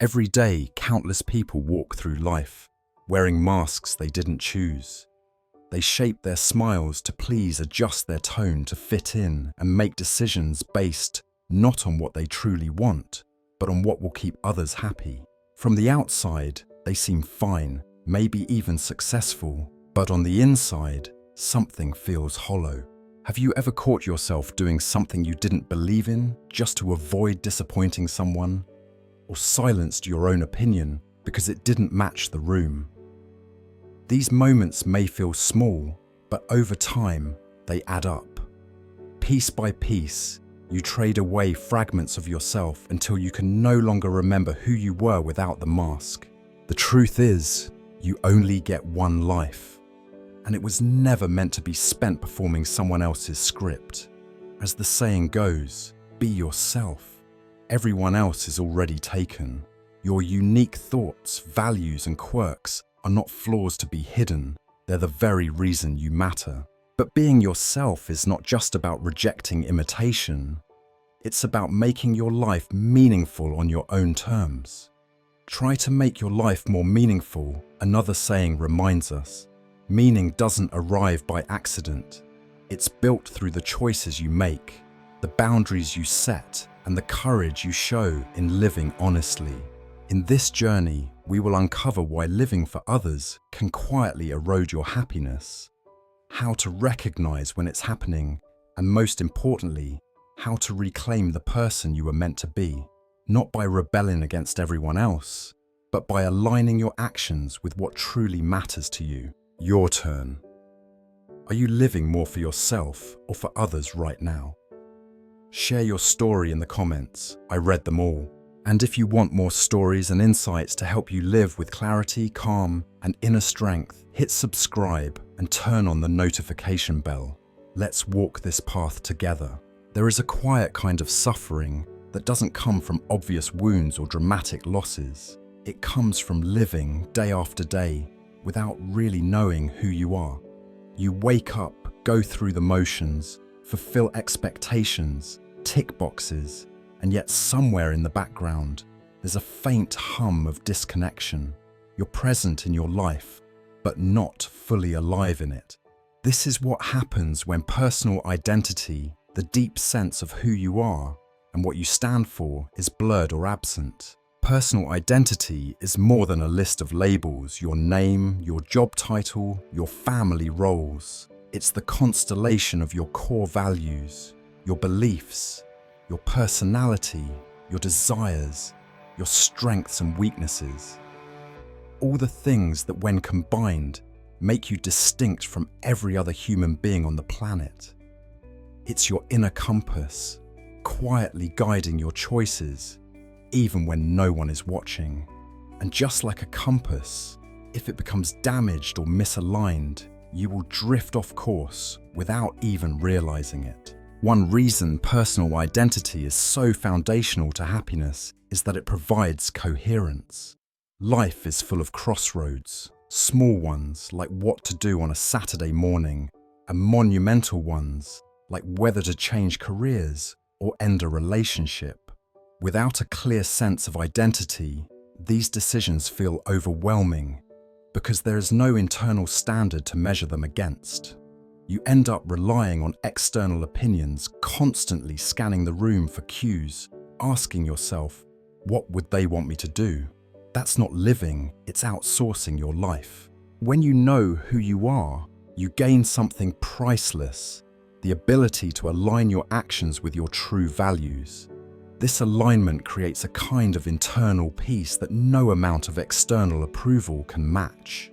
Every day, countless people walk through life, wearing masks they didn't choose. They shape their smiles to please, adjust their tone to fit in, and make decisions based not on what they truly want, but on what will keep others happy. From the outside, they seem fine, maybe even successful, but on the inside, something feels hollow. Have you ever caught yourself doing something you didn't believe in just to avoid disappointing someone? Or silenced your own opinion because it didn't match the room? These moments may feel small, but over time, they add up. Piece by piece, you trade away fragments of yourself until you can no longer remember who you were without the mask. The truth is, you only get one life, and it was never meant to be spent performing someone else's script. As the saying goes, be yourself. Everyone else is already taken. Your unique thoughts, values, and quirks are not flaws to be hidden. They're the very reason you matter. But being yourself is not just about rejecting imitation. It's about making your life meaningful on your own terms. Try to make your life more meaningful, another saying reminds us. Meaning doesn't arrive by accident. It's built through the choices you make, the boundaries you set, and the courage you show in living honestly. In this journey, we will uncover why living for others can quietly erode your happiness, how to recognize when it's happening, and most importantly, how to reclaim the person you were meant to be, not by rebelling against everyone else, but by aligning your actions with what truly matters to you. Your turn. Are you living more for yourself or for others right now? Share your story in the comments. I read them all. And if you want more stories and insights to help you live with clarity, calm, and inner strength, hit subscribe and turn on the notification bell. Let's walk this path together. There is a quiet kind of suffering that doesn't come from obvious wounds or dramatic losses. It comes from living day after day without really knowing who you are. You wake up, go through the motions, fulfill expectations, tick boxes, and yet somewhere in the background, there's a faint hum of disconnection. You're present in your life, but not fully alive in it. This is what happens when personal identity, the deep sense of who you are and what you stand for, is blurred or absent. Personal identity is more than a list of labels, your name, your job title, your family roles. It's the constellation of your core values, your beliefs, your personality, your desires, your strengths and weaknesses. All the things that, when combined, make you distinct from every other human being on the planet. It's your inner compass, quietly guiding your choices, even when no one is watching. And just like a compass, if it becomes damaged or misaligned, you will drift off course without even realizing it. One reason personal identity is so foundational to happiness is that it provides coherence. Life is full of crossroads, small ones like what to do on a Saturday morning, and monumental ones like whether to change careers or end a relationship. Without a clear sense of identity, these decisions feel overwhelming because there is no internal standard to measure them against. You end up relying on external opinions, constantly scanning the room for cues, asking yourself, what would they want me to do? That's not living, it's outsourcing your life. When you know who you are, you gain something priceless, the ability to align your actions with your true values. This alignment creates a kind of internal peace that no amount of external approval can match.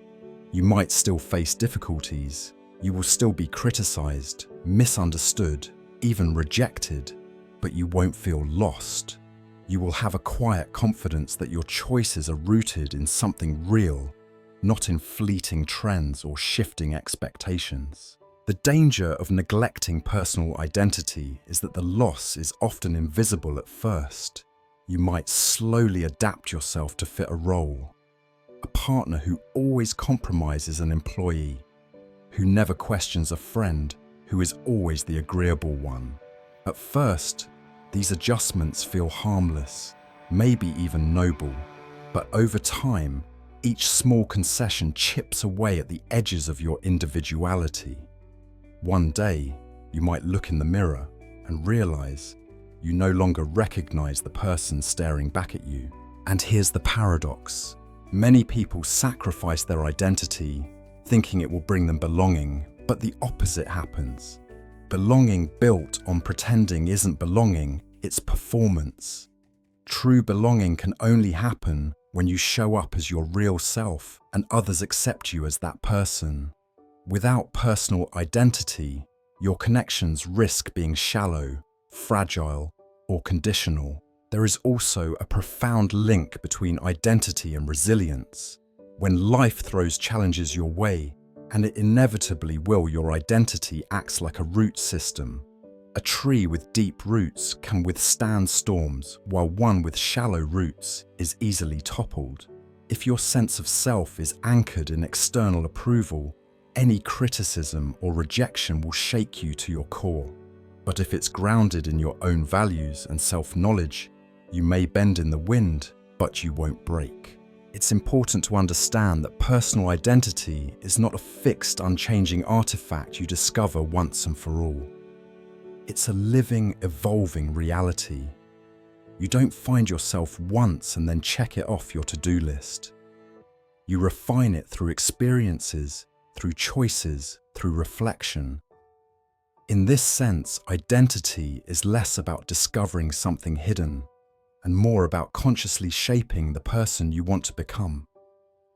You might still face difficulties. You will still be criticized, misunderstood, even rejected, but you won't feel lost. You will have a quiet confidence that your choices are rooted in something real, not in fleeting trends or shifting expectations. The danger of neglecting personal identity is that the loss is often invisible at first. You might slowly adapt yourself to fit a role. A partner who always compromises an employee, who never questions a friend, who is always the agreeable one. At first, these adjustments feel harmless, maybe even noble. But over time, each small concession chips away at the edges of your individuality. One day, you might look in the mirror and realize you no longer recognize the person staring back at you. And here's the paradox. Many people sacrifice their identity, thinking it will bring them belonging, but the opposite happens. Belonging built on pretending isn't belonging, it's performance. True belonging can only happen when you show up as your real self and others accept you as that person. Without personal identity, your connections risk being shallow, fragile, or conditional. There is also a profound link between identity and resilience. When life throws challenges your way, and it inevitably will, your identity acts like a root system. A tree with deep roots can withstand storms, while one with shallow roots is easily toppled. If your sense of self is anchored in external approval, any criticism or rejection will shake you to your core. But if it's grounded in your own values and self-knowledge, you may bend in the wind, but you won't break. It's important to understand that personal identity is not a fixed, unchanging artifact you discover once and for all. It's a living, evolving reality. You don't find yourself once and then check it off your to-do list. You refine it through experiences, through choices, through reflection. In this sense, identity is less about discovering something hidden and more about consciously shaping the person you want to become.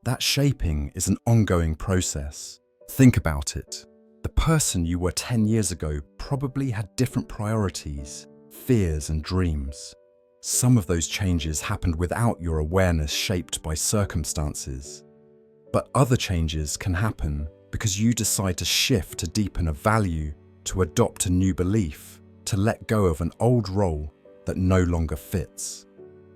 That shaping is an ongoing process. Think about it. The person you were 10 years ago probably had different priorities, fears, and dreams. Some of those changes happened without your awareness, shaped by circumstances. But other changes can happen because you decide to shift, to deepen a value, to adopt a new belief, to let go of an old role that no longer fits.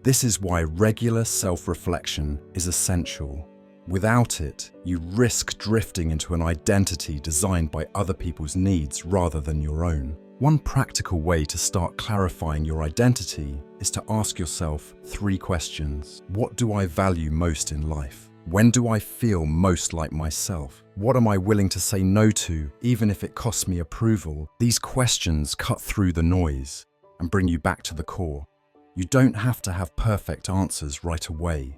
This is why regular self-reflection is essential. Without it, you risk drifting into an identity designed by other people's needs rather than your own. One practical way to start clarifying your identity is to ask yourself 3 questions. What do I value most in life? When do I feel most like myself? What am I willing to say no to, even if it costs me approval? These questions cut through the noise and bring you back to the core. You don't have to have perfect answers right away.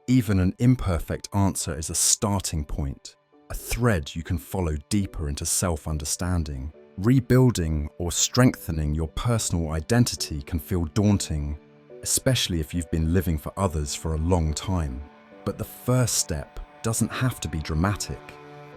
Even an imperfect answer is a starting point, a thread you can follow deeper into self-understanding. Rebuilding or strengthening your personal identity can feel daunting, especially if you've been living for others for a long time. But the first step doesn't have to be dramatic.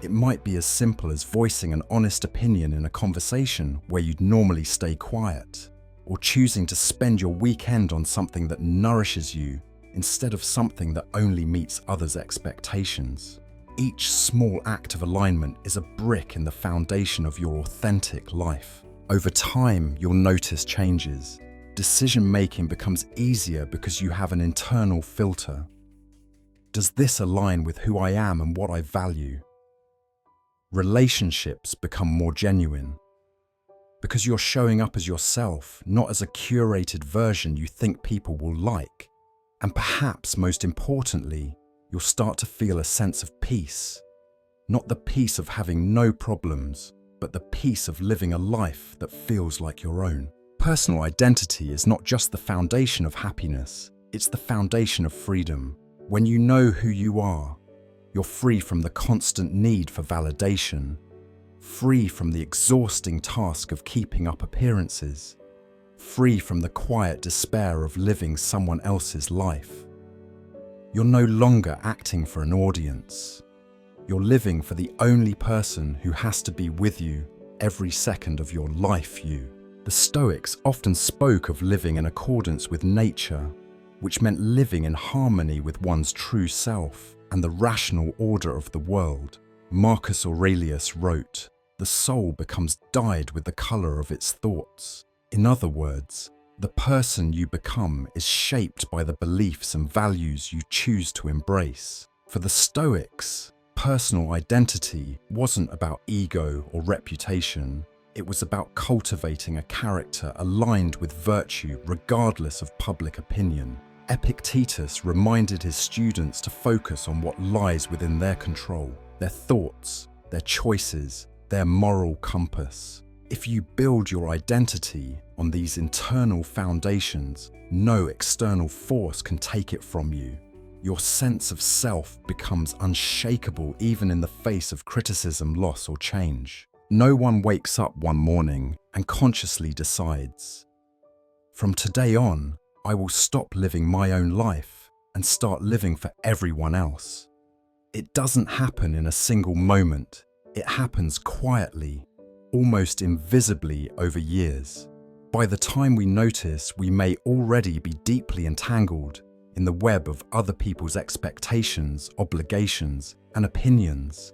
It might be as simple as voicing an honest opinion in a conversation where you'd normally stay quiet, or choosing to spend your weekend on something that nourishes you instead of something that only meets others' expectations. Each small act of alignment is a brick in the foundation of your authentic life. Over time, you'll notice changes. Decision-making becomes easier because you have an internal filter. Does this align with who I am and what I value? Relationships become more genuine because you're showing up as yourself, not as a curated version you think people will like. And perhaps most importantly, you'll start to feel a sense of peace. Not the peace of having no problems, but the peace of living a life that feels like your own. Personal identity is not just the foundation of happiness, it's the foundation of freedom. When you know who you are, you're free from the constant need for validation, free from the exhausting task of keeping up appearances, free from the quiet despair of living someone else's life. You're no longer acting for an audience. You're living for the only person who has to be with you every second of your life. The Stoics often spoke of living in accordance with nature, which meant living in harmony with one's true self and the rational order of the world. Marcus Aurelius wrote, "The soul becomes dyed with the color of its thoughts." In other words, the person you become is shaped by the beliefs and values you choose to embrace. For the Stoics, personal identity wasn't about ego or reputation. It was about cultivating a character aligned with virtue regardless of public opinion. Epictetus reminded his students to focus on what lies within their control, their thoughts, their choices, their moral compass. If you build your identity on these internal foundations, no external force can take it from you. Your sense of self becomes unshakable even in the face of criticism, loss, or change. No one wakes up one morning and consciously decides, "From today on, I will stop living my own life and start living for everyone else." It doesn't happen in a single moment. It happens quietly, almost invisibly over years. By the time we notice, we may already be deeply entangled in the web of other people's expectations, obligations, and opinions.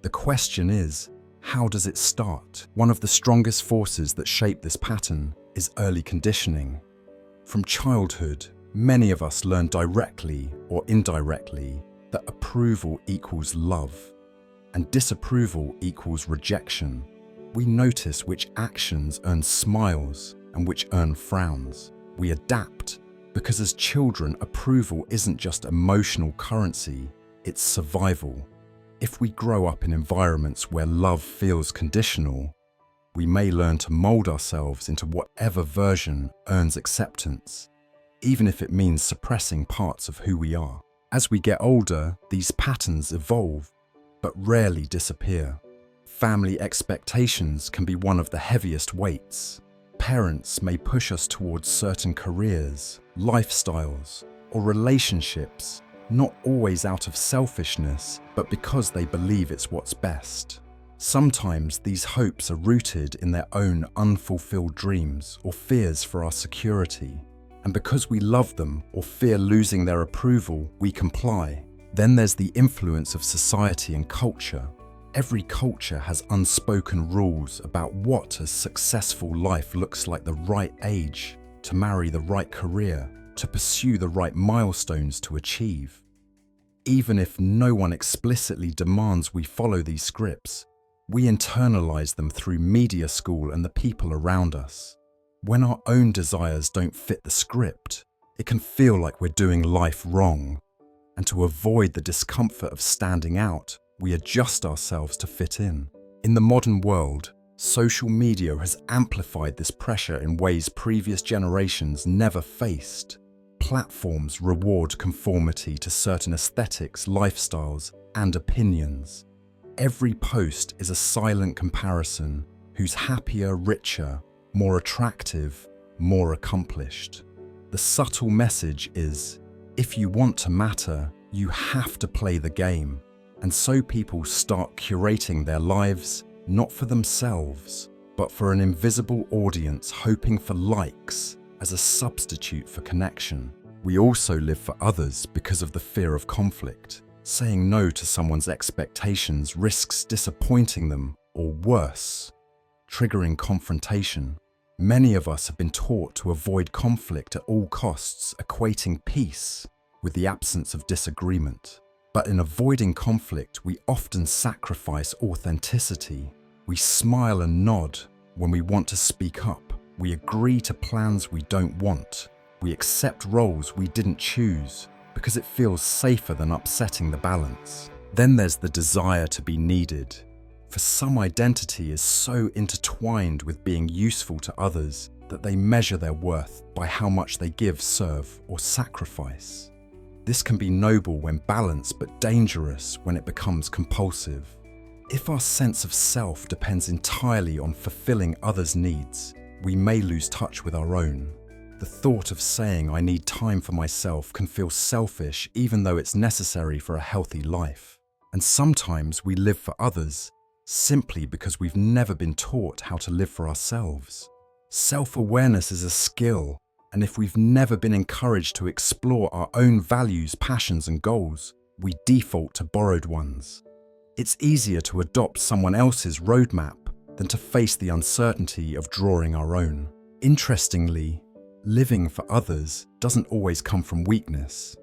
The question is, how does it start? One of the strongest forces that shape this pattern is early conditioning. From childhood, many of us learn directly or indirectly that approval equals love and disapproval equals rejection. We notice which actions earn smiles and which earn frowns. We adapt because as children, approval isn't just emotional currency, it's survival. If we grow up in environments where love feels conditional, we may learn to mold ourselves into whatever version earns acceptance, even if it means suppressing parts of who we are. As we get older, these patterns evolve, but rarely disappear. Family expectations can be one of the heaviest weights. Parents may push us towards certain careers, lifestyles, or relationships, not always out of selfishness, but because they believe it's what's best. Sometimes these hopes are rooted in their own unfulfilled dreams or fears for our security. And because we love them or fear losing their approval, we comply. Then there's the influence of society and culture. Every culture has unspoken rules about what a successful life looks like: the right age, to marry the right career, to pursue the right milestones to achieve. Even if no one explicitly demands we follow these scripts, we internalize them through media school and the people around us. When our own desires don't fit the script, it can feel like we're doing life wrong. And to avoid the discomfort of standing out, we adjust ourselves to fit in. In the modern world, social media has amplified this pressure in ways previous generations never faced. Platforms reward conformity to certain aesthetics, lifestyles, and opinions. Every post is a silent comparison: who's happier, richer, more attractive, more accomplished. The subtle message is, if you want to matter, you have to play the game. And so people start curating their lives, not for themselves, but for an invisible audience, hoping for likes as a substitute for connection. We also live for others because of the fear of conflict. Saying no to someone's expectations risks disappointing them, or worse, triggering confrontation. Many of us have been taught to avoid conflict at all costs, equating peace with the absence of disagreement. But in avoiding conflict, we often sacrifice authenticity. We smile and nod when we want to speak up. We agree to plans we don't want. We accept roles we didn't choose because it feels safer than upsetting the balance. Then there's the desire to be needed. For some, identity is so intertwined with being useful to others that they measure their worth by how much they give, serve, or sacrifice. This can be noble when balanced, but dangerous when it becomes compulsive. If our sense of self depends entirely on fulfilling others' needs, we may lose touch with our own. The thought of saying "I need time for myself" can feel selfish, even though it's necessary for a healthy life. And sometimes we live for others simply because we've never been taught how to live for ourselves. Self-awareness is a skill, and if we've never been encouraged to explore our own values, passions, and goals, we default to borrowed ones. It's easier to adopt someone else's roadmap than to face the uncertainty of drawing our own. Interestingly, living for others doesn't always come from weakness.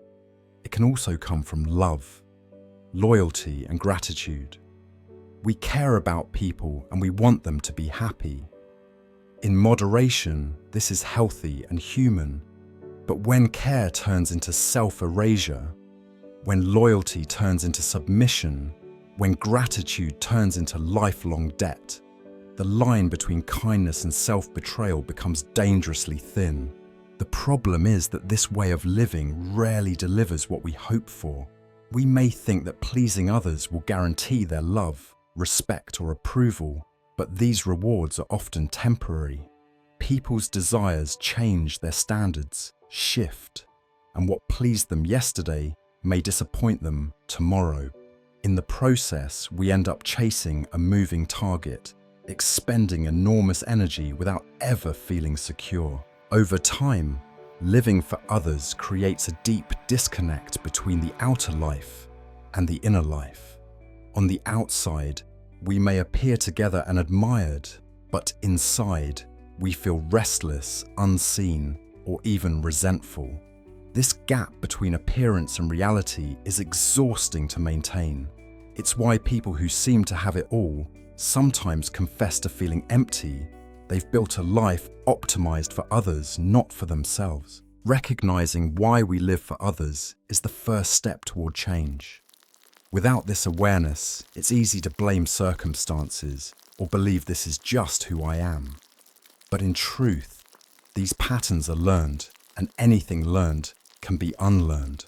It can also come from love, loyalty, and gratitude. We care about people and we want them to be happy. In moderation, this is healthy and human, But when care turns into self-erasure, when loyalty turns into submission, when gratitude turns into lifelong debt, the line between kindness and self-betrayal becomes dangerously thin. The problem is that this way of living rarely delivers what we hope for. We may think that pleasing others will guarantee their love, respect, or approval, but these rewards are often temporary. People's desires change, their standards shift, and what pleased them yesterday may disappoint them tomorrow. In the process, we end up chasing a moving target, expending enormous energy without ever feeling secure. Over time, living for others creates a deep disconnect between the outer life and the inner life. On the outside, we may appear together and admired, but inside, we feel restless, unseen, or even resentful. This gap between appearance and reality is exhausting to maintain. It's why people who seem to have it all sometimes confess to feeling empty. They've built a life optimized for others, not for themselves. Recognizing why we live for others is the first step toward change. Without this awareness, it's easy to blame circumstances or believe this is just who I am. But in truth, these patterns are learned, and anything learned can be unlearned.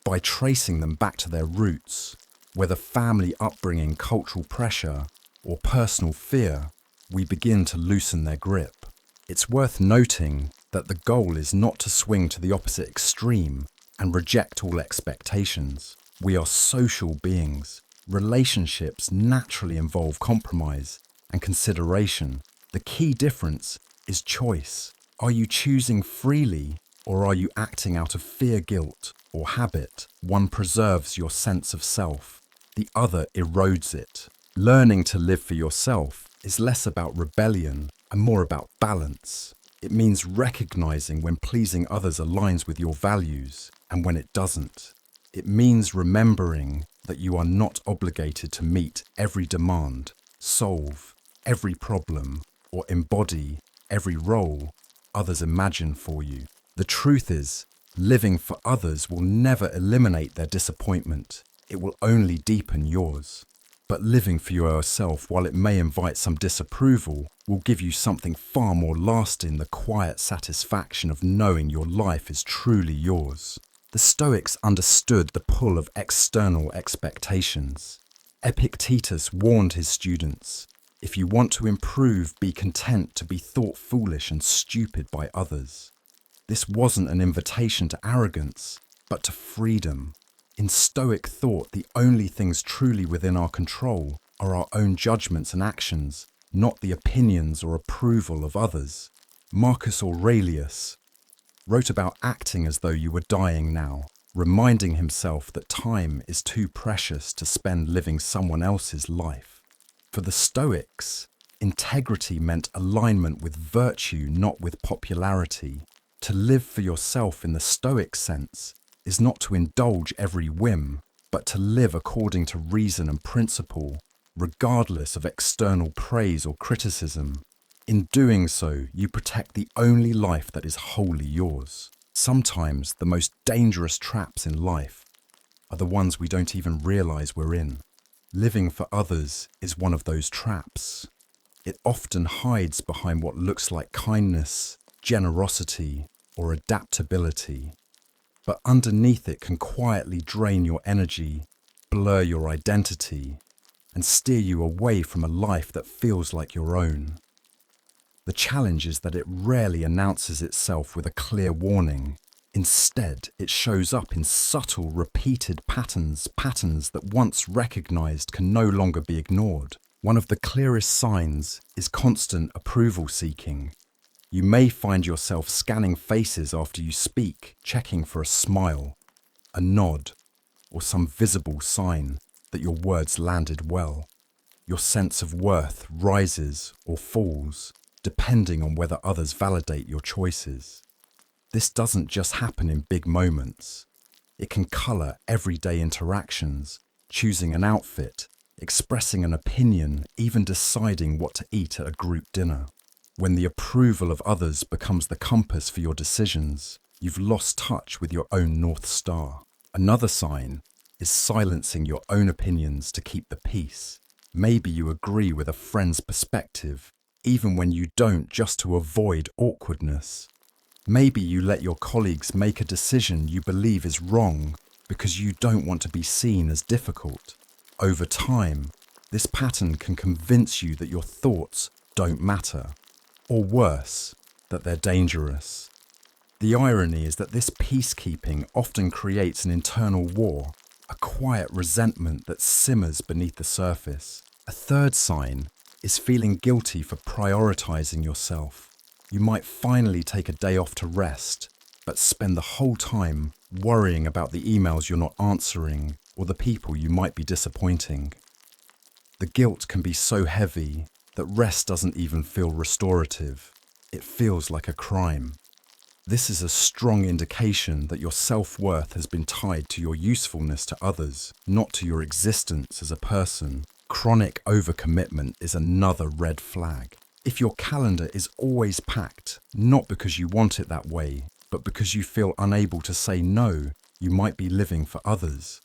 By tracing them back to their roots, whether family upbringing, cultural pressure, or personal fear, we begin to loosen their grip. It's worth noting that the goal is not to swing to the opposite extreme and reject all expectations. We are social beings. Relationships naturally involve compromise and consideration. The key difference is choice. Are you choosing freely, or are you acting out of fear, guilt, or habit? One preserves your sense of self, the other erodes it. Learning to live for yourself is less about rebellion and more about balance. It means recognizing when pleasing others aligns with your values and when it doesn't. It means remembering that you are not obligated to meet every demand, solve every problem, or embody every role others imagine for you. The truth is, living for others will never eliminate their disappointment. It will only deepen yours. But living for yourself, while it may invite some disapproval, will give you something far more lasting: the quiet satisfaction of knowing your life is truly yours. The Stoics understood the pull of external expectations. Epictetus warned his students, "If you want to improve, be content to be thought foolish and stupid by others." This wasn't an invitation to arrogance, but to freedom. In Stoic thought, the only things truly within our control are our own judgments and actions, not the opinions or approval of others. Marcus Aurelius wrote about acting as though you were dying now, reminding himself that time is too precious to spend living someone else's life. For the Stoics, integrity meant alignment with virtue, not with popularity. To live for yourself in the Stoic sense is not to indulge every whim, but to live according to reason and principle, regardless of external praise or criticism. In doing so, you protect the only life that is wholly yours. Sometimes the most dangerous traps in life are the ones we don't even realize we're in. Living for others is one of those traps. It often hides behind what looks like kindness, generosity, or adaptability. But underneath it can quietly drain your energy, blur your identity, and steer you away from a life that feels like your own. The challenge is that it rarely announces itself with a clear warning. Instead, it shows up in subtle, repeated patterns that once recognized can no longer be ignored. One of the clearest signs is constant approval seeking. You may find yourself scanning faces after you speak, checking for a smile, a nod, or some visible sign that your words landed well. Your sense of worth rises or falls, depending on whether others validate your choices. This doesn't just happen in big moments. It can color everyday interactions, choosing an outfit, expressing an opinion, even deciding what to eat at a group dinner. When the approval of others becomes the compass for your decisions, You've lost touch with your own North Star. Another sign is silencing your own opinions to keep the peace. Maybe you agree with a friend's perspective, even when you don't, just to avoid awkwardness. Maybe you let your colleagues make a decision you believe is wrong because you don't want to be seen as difficult. Over time, this pattern can convince you that your thoughts don't matter, or worse, that they're dangerous. The irony is that this peacekeeping often creates an internal war, a quiet resentment that simmers beneath the surface. A third sign is feeling guilty for prioritizing yourself. You might finally take a day off to rest, but spend the whole time worrying about the emails you're not answering or the people you might be disappointing. The guilt can be so heavy that rest doesn't even feel restorative. It feels like a crime. This is a strong indication that your self-worth has been tied to your usefulness to others, not to your existence as a person. Chronic overcommitment is another red flag. If your calendar is always packed, not because you want it that way, but because you feel unable to say no, you might be living for others.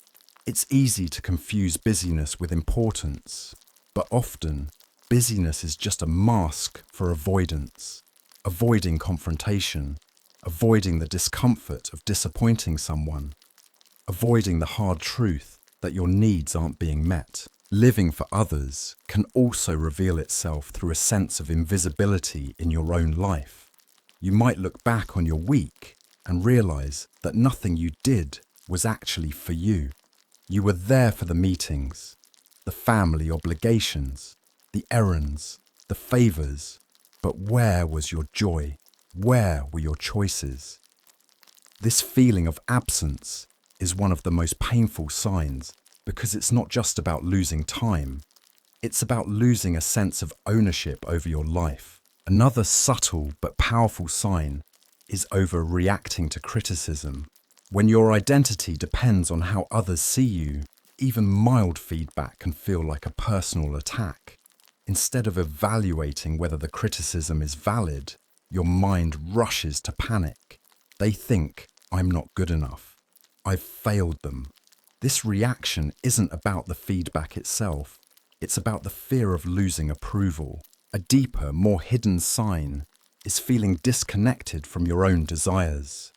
It's easy to confuse busyness with importance, but often, busyness is just a mask for avoidance. Avoiding confrontation, avoiding the discomfort of disappointing someone, avoiding the hard truth that your needs aren't being met. Living for others can also reveal itself through a sense of invisibility in your own life. You might look back on your week and realize that nothing you did was actually for you. You were there for the meetings, the family obligations, the errands, the favors, but where was your joy? Where were your choices? This feeling of absence is one of the most painful signs because it's not just about losing time. It's about losing a sense of ownership over your life. Another subtle but powerful sign is overreacting to criticism. When your identity depends on how others see you, even mild feedback can feel like a personal attack. Instead of evaluating whether the criticism is valid, your mind rushes to panic. They think, I'm not good enough. I've failed them. This reaction isn't about the feedback itself. It's about the fear of losing approval. A deeper, more hidden sign is feeling disconnected from your own desires.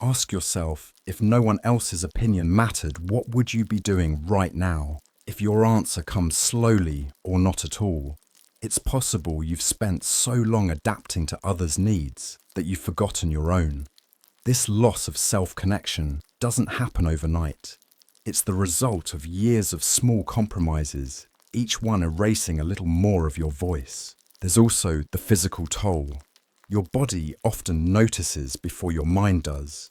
Ask yourself, if no one else's opinion mattered, what would you be doing right now? If your answer comes slowly or not at all, it's possible you've spent so long adapting to others' needs that you've forgotten your own. This loss of self-connection doesn't happen overnight. It's the result of years of small compromises, each one erasing a little more of your voice. There's also the physical toll. Your body often notices before your mind does.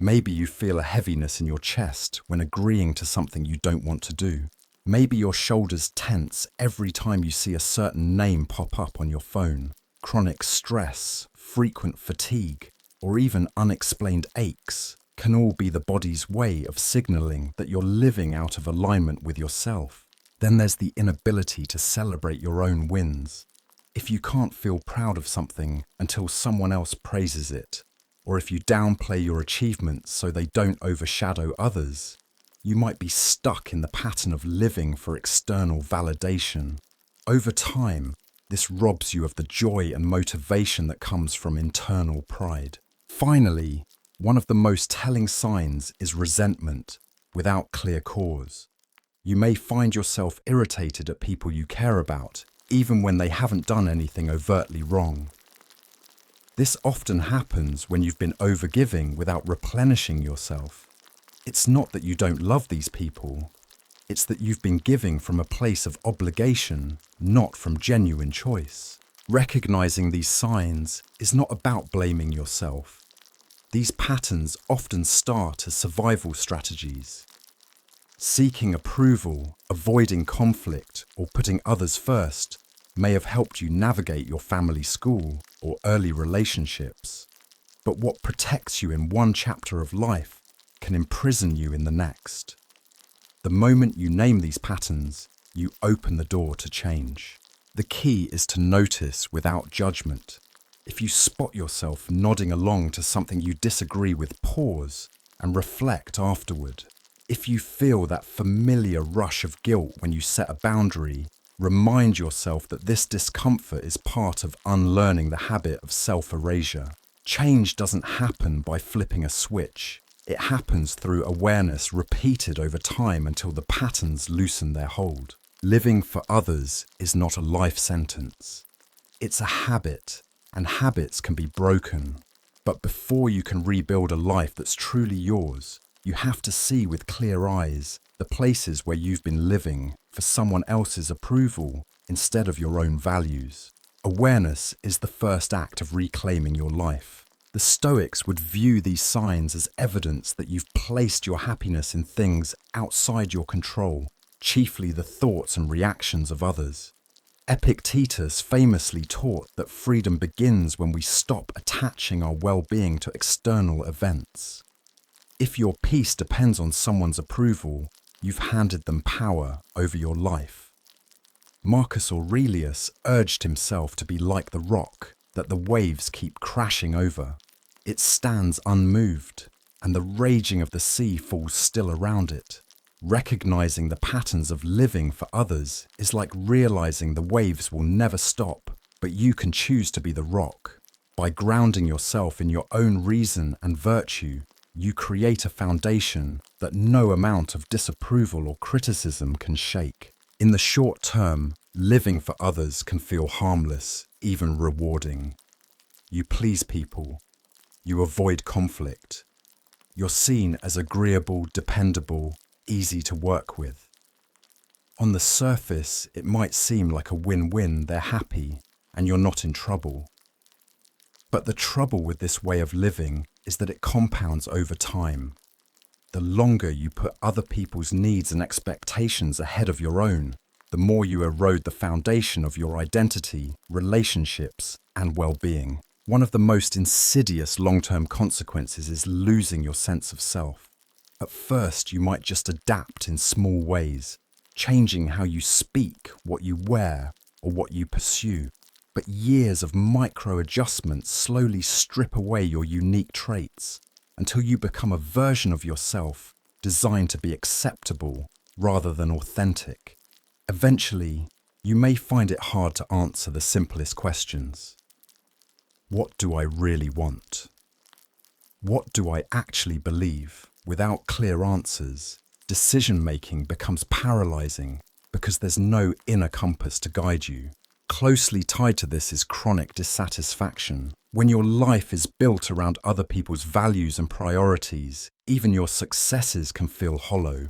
Maybe you feel a heaviness in your chest when agreeing to something you don't want to do. Maybe your shoulders tense every time you see a certain name pop up on your phone. Chronic stress, frequent fatigue, or even unexplained aches can all be the body's way of signaling that you're living out of alignment with yourself. Then there's the inability to celebrate your own wins. If you can't feel proud of something until someone else praises it, or if you downplay your achievements so they don't overshadow others, you might be stuck in the pattern of living for external validation. Over time, this robs you of the joy and motivation that comes from internal pride. Finally, one of the most telling signs is resentment without clear cause. You may find yourself irritated at people you care about, even when they haven't done anything overtly wrong. This often happens when you've been overgiving without replenishing yourself. It's not that you don't love these people. It's that you've been giving from a place of obligation, not from genuine choice. Recognizing these signs is not about blaming yourself. These patterns often start as survival strategies. Seeking approval, avoiding conflict, or putting others first may have helped you navigate your family school or early relationships. But what protects you in one chapter of life can imprison you in the next. The moment you name these patterns, you open the door to change. The key is to notice without judgment. If you spot yourself nodding along to something you disagree with, pause and reflect afterward. If you feel that familiar rush of guilt when you set a boundary, remind yourself that this discomfort is part of unlearning the habit of self-erasure. Change doesn't happen by flipping a switch. It happens through awareness repeated over time until the patterns loosen their hold. Living for others is not a life sentence. It's a habit, and habits can be broken. But before you can rebuild a life that's truly yours, you have to see with clear eyes the places where you've been living for someone else's approval instead of your own values. Awareness is the first act of reclaiming your life. The Stoics would view these signs as evidence that you've placed your happiness in things outside your control, chiefly the thoughts and reactions of others. Epictetus famously taught that freedom begins when we stop attaching our well-being to external events. If your peace depends on someone's approval, you've handed them power over your life. Marcus Aurelius urged himself to be like the rock that the waves keep crashing over. It stands unmoved, and the raging of the sea falls still around it. Recognizing the patterns of living for others is like realizing the waves will never stop, but you can choose to be the rock. By grounding yourself in your own reason and virtue, you create a foundation that no amount of disapproval or criticism can shake. In the short term, living for others can feel harmless, even rewarding. You please people. You avoid conflict. You're seen as agreeable, dependable, easy to work with. On the surface, it might seem like a win-win. They're happy, and you're not in trouble. But the trouble with this way of living is that it compounds over time. The longer you put other people's needs and expectations ahead of your own, the more you erode the foundation of your identity, relationships, and well-being. One of the most insidious long-term consequences is losing your sense of self. At first, you might just adapt in small ways, changing how you speak, what you wear, or what you pursue. But years of micro-adjustments slowly strip away your unique traits until you become a version of yourself designed to be acceptable rather than authentic. Eventually, you may find it hard to answer the simplest questions. What do I really want? What do I actually believe? Without clear answers, decision-making becomes paralyzing because there's no inner compass to guide you. Closely tied to this is chronic dissatisfaction. When your life is built around other people's values and priorities, even your successes can feel hollow.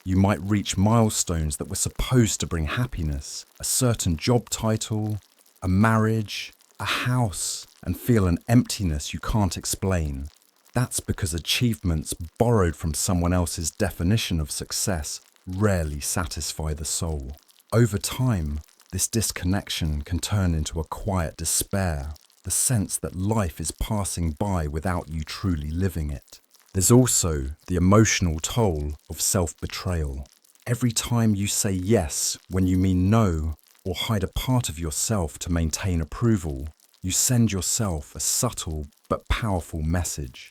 You might reach milestones that were supposed to bring happiness, a certain job title, a marriage, a house, and feel an emptiness you can't explain. That's because achievements borrowed from someone else's definition of success rarely satisfy the soul. Over time, this disconnection can turn into a quiet despair, the sense that life is passing by without you truly living it. There's also the emotional toll of self-betrayal. Every time you say yes when you mean no, or hide a part of yourself to maintain approval, you send yourself a subtle but powerful message.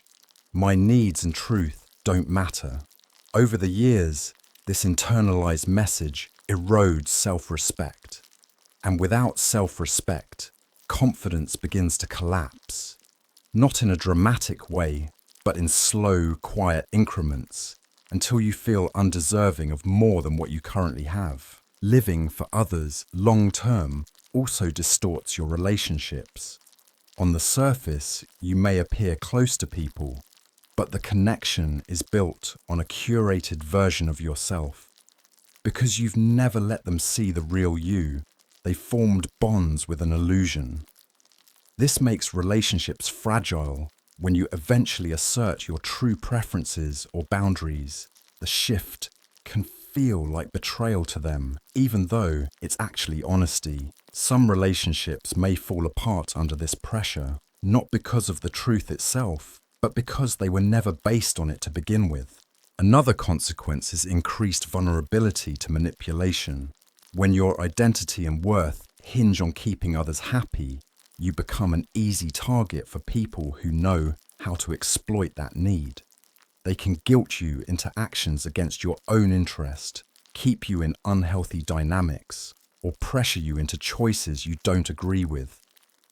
My needs and truth don't matter. Over the years, this internalized message erodes self-respect. And without self-respect, confidence begins to collapse. Not in a dramatic way, but in slow, quiet increments, until you feel undeserving of more than what you currently have. Living for others long-term also distorts your relationships. On the surface, you may appear close to people, but the connection is built on a curated version of yourself. Because you've never let them see the real you, they formed bonds with an illusion. This makes relationships fragile when you eventually assert your true preferences or boundaries. The shift can feel like betrayal to them, even though it's actually honesty. Some relationships may fall apart under this pressure, not because of the truth itself, but because they were never based on it to begin with. Another consequence is increased vulnerability to manipulation. When your identity and worth hinge on keeping others happy, you become an easy target for people who know how to exploit that need. They can guilt you into actions against your own interest, keep you in unhealthy dynamics, or pressure you into choices you don't agree with,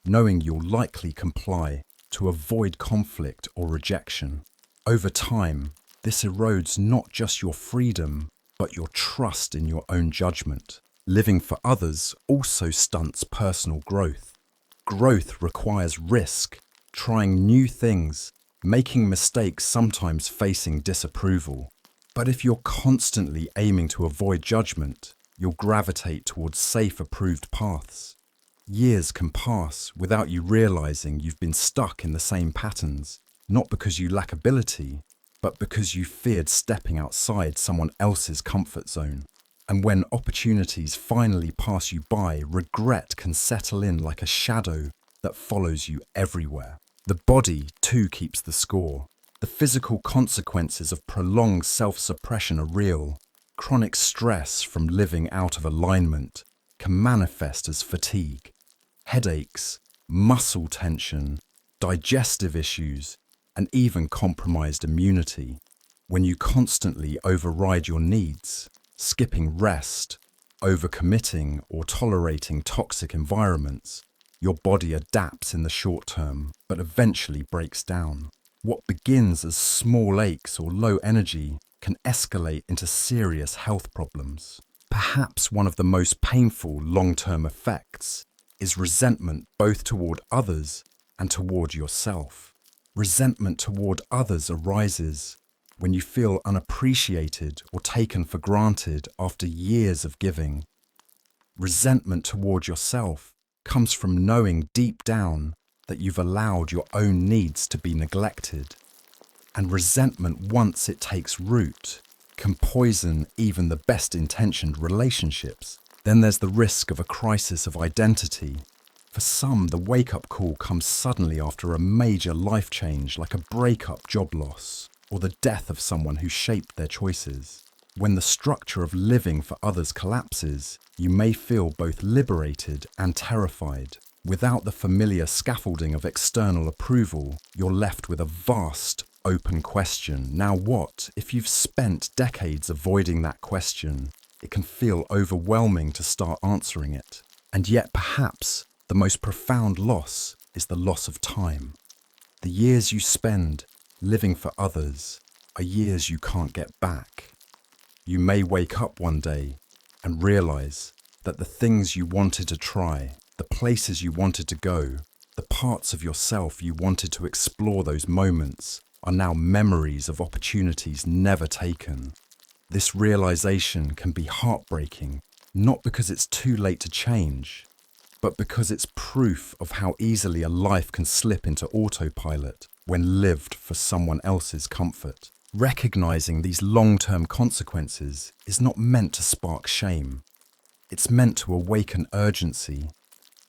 knowing you'll likely comply to avoid conflict or rejection. Over time, this erodes not just your freedom, but your trust in your own judgment. Living for others also stunts personal growth. Growth requires risk, trying new things, making mistakes, sometimes facing disapproval. But if you're constantly aiming to avoid judgment, you'll gravitate towards safe, approved paths. Years can pass without you realizing you've been stuck in the same patterns, not because you lack ability, but because you feared stepping outside someone else's comfort zone. And when opportunities finally pass you by, regret can settle in like a shadow that follows you everywhere. The body, too, keeps the score. The physical consequences of prolonged self-suppression are real. Chronic stress from living out of alignment can manifest as fatigue, headaches, muscle tension, digestive issues, and even compromised immunity. When you constantly override your needs, skipping rest, overcommitting, or tolerating toxic environments, your body adapts in the short term, but eventually breaks down. What begins as small aches or low energy can escalate into serious health problems. Perhaps one of the most painful long-term effects is resentment, both toward others and toward yourself. Resentment toward others arises when you feel unappreciated or taken for granted after years of giving. Resentment toward yourself comes from knowing deep down that you've allowed your own needs to be neglected. And resentment, once it takes root, can poison even the best-intentioned relationships. Then there's the risk of a crisis of identity. For some, the wake-up call comes suddenly after a major life change, like a breakup, job loss, or the death of someone who shaped their choices. When the structure of living for others collapses, you may feel both liberated and terrified. Without the familiar scaffolding of external approval, you're left with a vast, open question. Now what? If you've spent decades avoiding that question, it can feel overwhelming to start answering it. And yet perhaps the most profound loss is the loss of time. The years you spend living for others are years you can't get back. You may wake up one day and realize that the things you wanted to try, the places you wanted to go, the parts of yourself you wanted to explore, those moments are now memories of opportunities never taken. This realization can be heartbreaking, not because it's too late to change, but because it's proof of how easily a life can slip into autopilot when lived for someone else's comfort. Recognizing these long-term consequences is not meant to spark shame. It's meant to awaken urgency,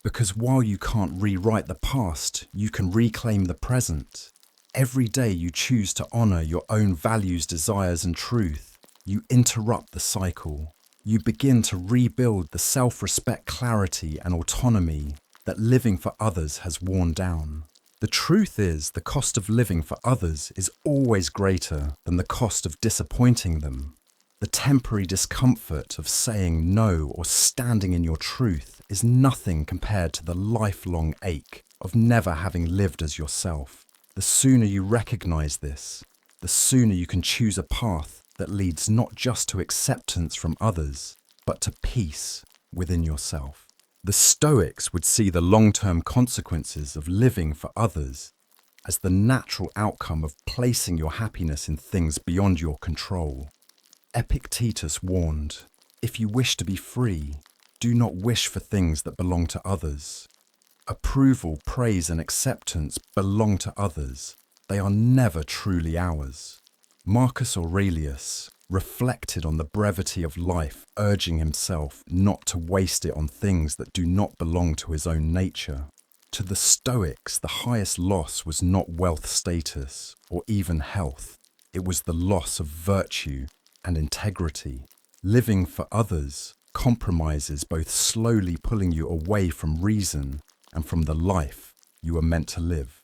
because while you can't rewrite the past, you can reclaim the present. Every day you choose to honor your own values, desires, and truth, you interrupt the cycle. You begin to rebuild the self-respect, clarity, and autonomy that living for others has worn down. The truth is, the cost of living for others is always greater than the cost of disappointing them. The temporary discomfort of saying no or standing in your truth is nothing compared to the lifelong ache of never having lived as yourself. The sooner you recognize this, the sooner you can choose a path that leads not just to acceptance from others, but to peace within yourself. The Stoics would see the long-term consequences of living for others as the natural outcome of placing your happiness in things beyond your control. Epictetus warned, "If you wish to be free, do not wish for things that belong to others." Approval, praise, and acceptance belong to others. They are never truly ours. Marcus Aurelius reflected on the brevity of life, urging himself not to waste it on things that do not belong to his own nature. To the Stoics, the highest loss was not wealth, status, or even health. It was the loss of virtue and integrity. Living for others compromises both slowly pulling you away from reason and from the life you are meant to live.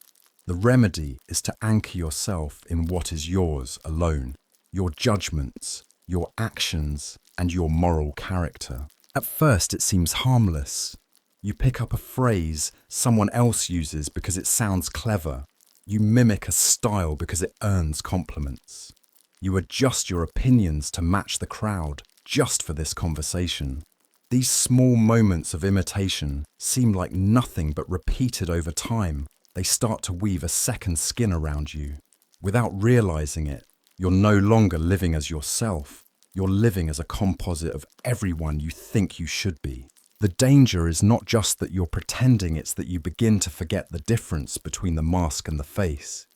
The remedy is to anchor yourself in what is yours alone, your judgments, your actions, and your moral character. At first, it seems harmless. You pick up a phrase someone else uses because it sounds clever. You mimic a style because it earns compliments. You adjust your opinions to match the crowd just for this conversation. These small moments of imitation seem like nothing, but repeated over time, they start to weave a second skin around you. Without realizing it, you're no longer living as yourself. You're living as a composite of everyone you think you should be. The danger is not just that you're pretending, it's that you begin to forget the difference between the mask and the face.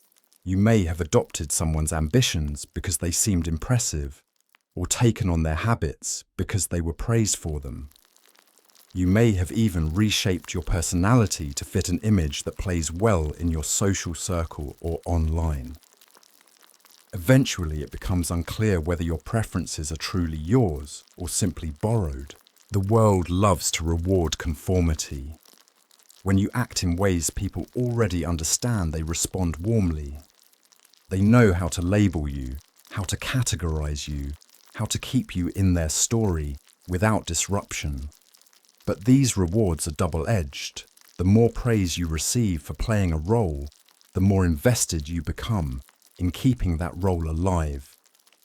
You may have adopted someone's ambitions because they seemed impressive, or taken on their habits because they were praised for them. You may have even reshaped your personality to fit an image that plays well in your social circle or online. Eventually, it becomes unclear whether your preferences are truly yours or simply borrowed. The world loves to reward conformity. When you act in ways people already understand, they respond warmly. They know how to label you, how to categorize you, how to keep you in their story without disruption. But these rewards are double-edged. The more praise you receive for playing a role, the more invested you become in keeping that role alive,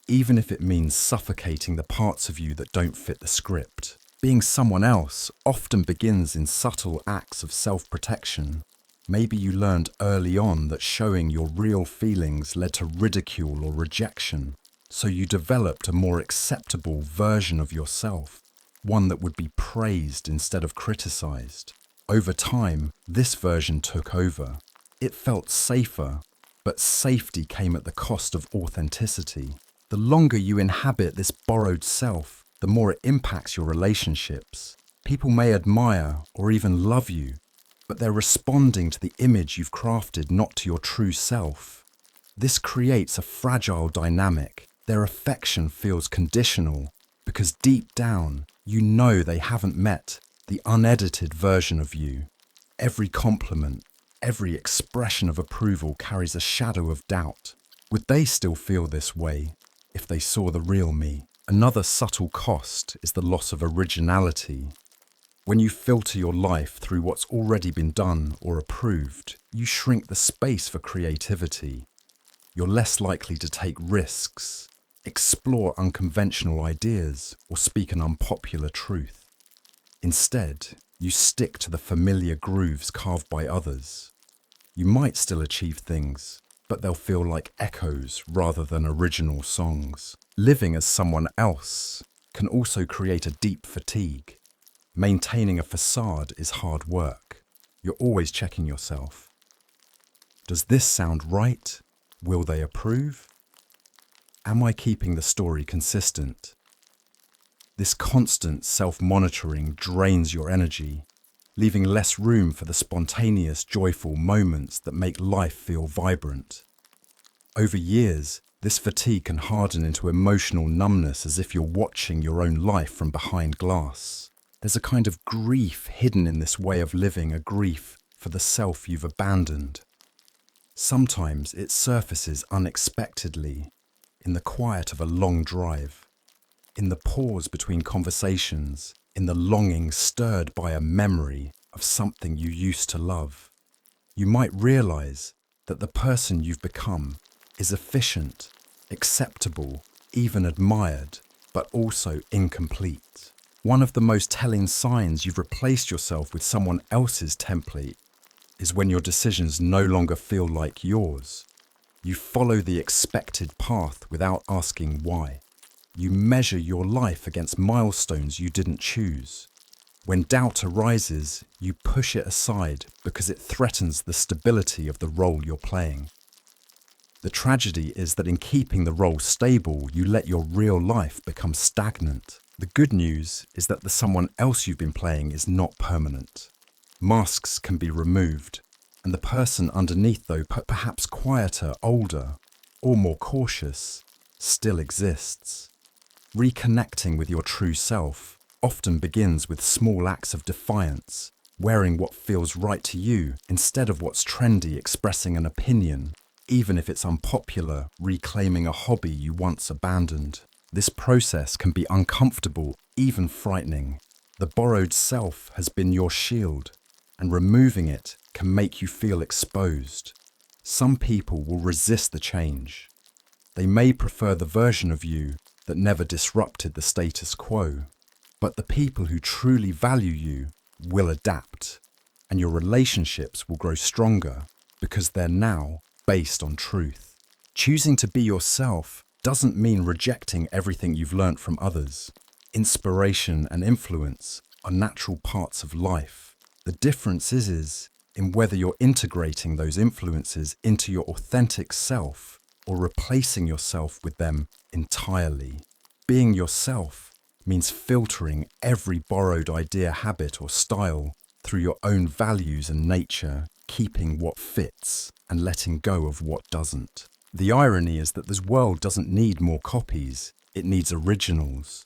even if it means suffocating the parts of you that don't fit the script. Being someone else often begins in subtle acts of self-protection. Maybe you learned early on that showing your real feelings led to ridicule or rejection, so you developed a more acceptable version of yourself, one that would be praised instead of criticized. Over time, this version took over. It felt safer, but safety came at the cost of authenticity. The longer you inhabit this borrowed self, the more it impacts your relationships. People may admire or even love you, but they're responding to the image you've crafted, not to your true self. This creates a fragile dynamic. Their affection feels conditional because deep down, you know they haven't met the unedited version of you. Every compliment, every expression of approval carries a shadow of doubt. Would they still feel this way if they saw the real me? Another subtle cost is the loss of originality. When you filter your life through what's already been done or approved, you shrink the space for creativity. You're less likely to take risks, explore unconventional ideas, or speak an unpopular truth. Instead, you stick to the familiar grooves carved by others. You might still achieve things, but they'll feel like echoes rather than original songs. Living as someone else can also create a deep fatigue. Maintaining a facade is hard work. You're always checking yourself. Does this sound right? Will they approve? Am I keeping the story consistent? This constant self-monitoring drains your energy, leaving less room for the spontaneous, joyful moments that make life feel vibrant. Over years, this fatigue can harden into emotional numbness, as if you're watching your own life from behind glass. There's a kind of grief hidden in this way of living, a grief for the self you've abandoned. Sometimes it surfaces unexpectedly, in the quiet of a long drive, in the pause between conversations, in the longing stirred by a memory of something you used to love. You might realize that the person you've become is efficient, acceptable, even admired, but also incomplete. One of the most telling signs you've replaced yourself with someone else's template is when your decisions no longer feel like yours. You follow the expected path without asking why. You measure your life against milestones you didn't choose. When doubt arises, you push it aside because it threatens the stability of the role you're playing. The tragedy is that in keeping the role stable, you let your real life become stagnant. The good news is that the someone else you've been playing is not permanent. Masks can be removed, and the person underneath, though perhaps quieter, older, or more cautious, still exists. Reconnecting with your true self often begins with small acts of defiance, wearing what feels right to you instead of what's trendy, expressing an opinion, even if it's unpopular, reclaiming a hobby you once abandoned. This process can be uncomfortable, even frightening. The borrowed self has been your shield, and removing it can make you feel exposed. Some people will resist the change. They may prefer the version of you that never disrupted the status quo. But the people who truly value you will adapt, and your relationships will grow stronger because they're now based on truth. Choosing to be yourself doesn't mean rejecting everything you've learnt from others. Inspiration and influence are natural parts of life. The difference is in whether you're integrating those influences into your authentic self or replacing yourself with them entirely. Being yourself means filtering every borrowed idea, habit, or style through your own values and nature, keeping what fits and letting go of what doesn't. The irony is that this world doesn't need more copies, it needs originals.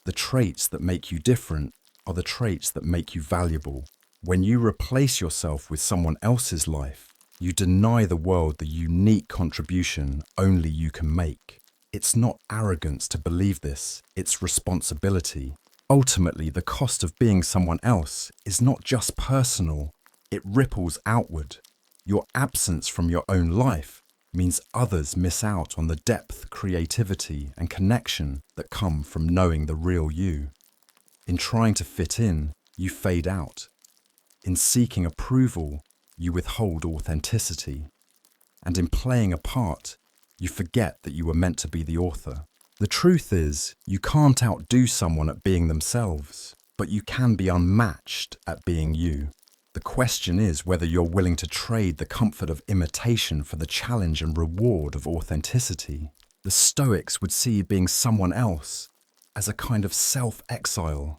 The traits that make you different are the traits that make you valuable. When you replace yourself with someone else's life, you deny the world the unique contribution only you can make. It's not arrogance to believe this, it's responsibility. Ultimately, the cost of being someone else is not just personal, it ripples outward. Your absence from your own life means others miss out on the depth, creativity, and connection that come from knowing the real you. In trying to fit in, you fade out. In seeking approval, you withhold authenticity. And in playing a part, you forget that you were meant to be the author. The truth is, you can't outdo someone at being themselves, but you can be unmatched at being you. The question is whether you're willing to trade the comfort of imitation for the challenge and reward of authenticity. The Stoics would see being someone else as a kind of self-exile,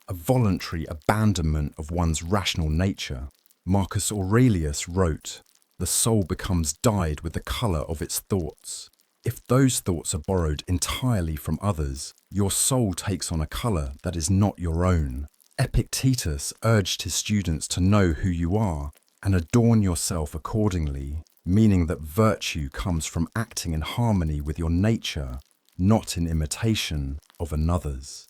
a voluntary abandonment of one's rational nature. Marcus Aurelius wrote, "The soul becomes dyed with the colour of its thoughts." If those thoughts are borrowed entirely from others, your soul takes on a colour that is not your own. Epictetus urged his students to know who you are and adorn yourself accordingly, meaning that virtue comes from acting in harmony with your nature, not in imitation of another's.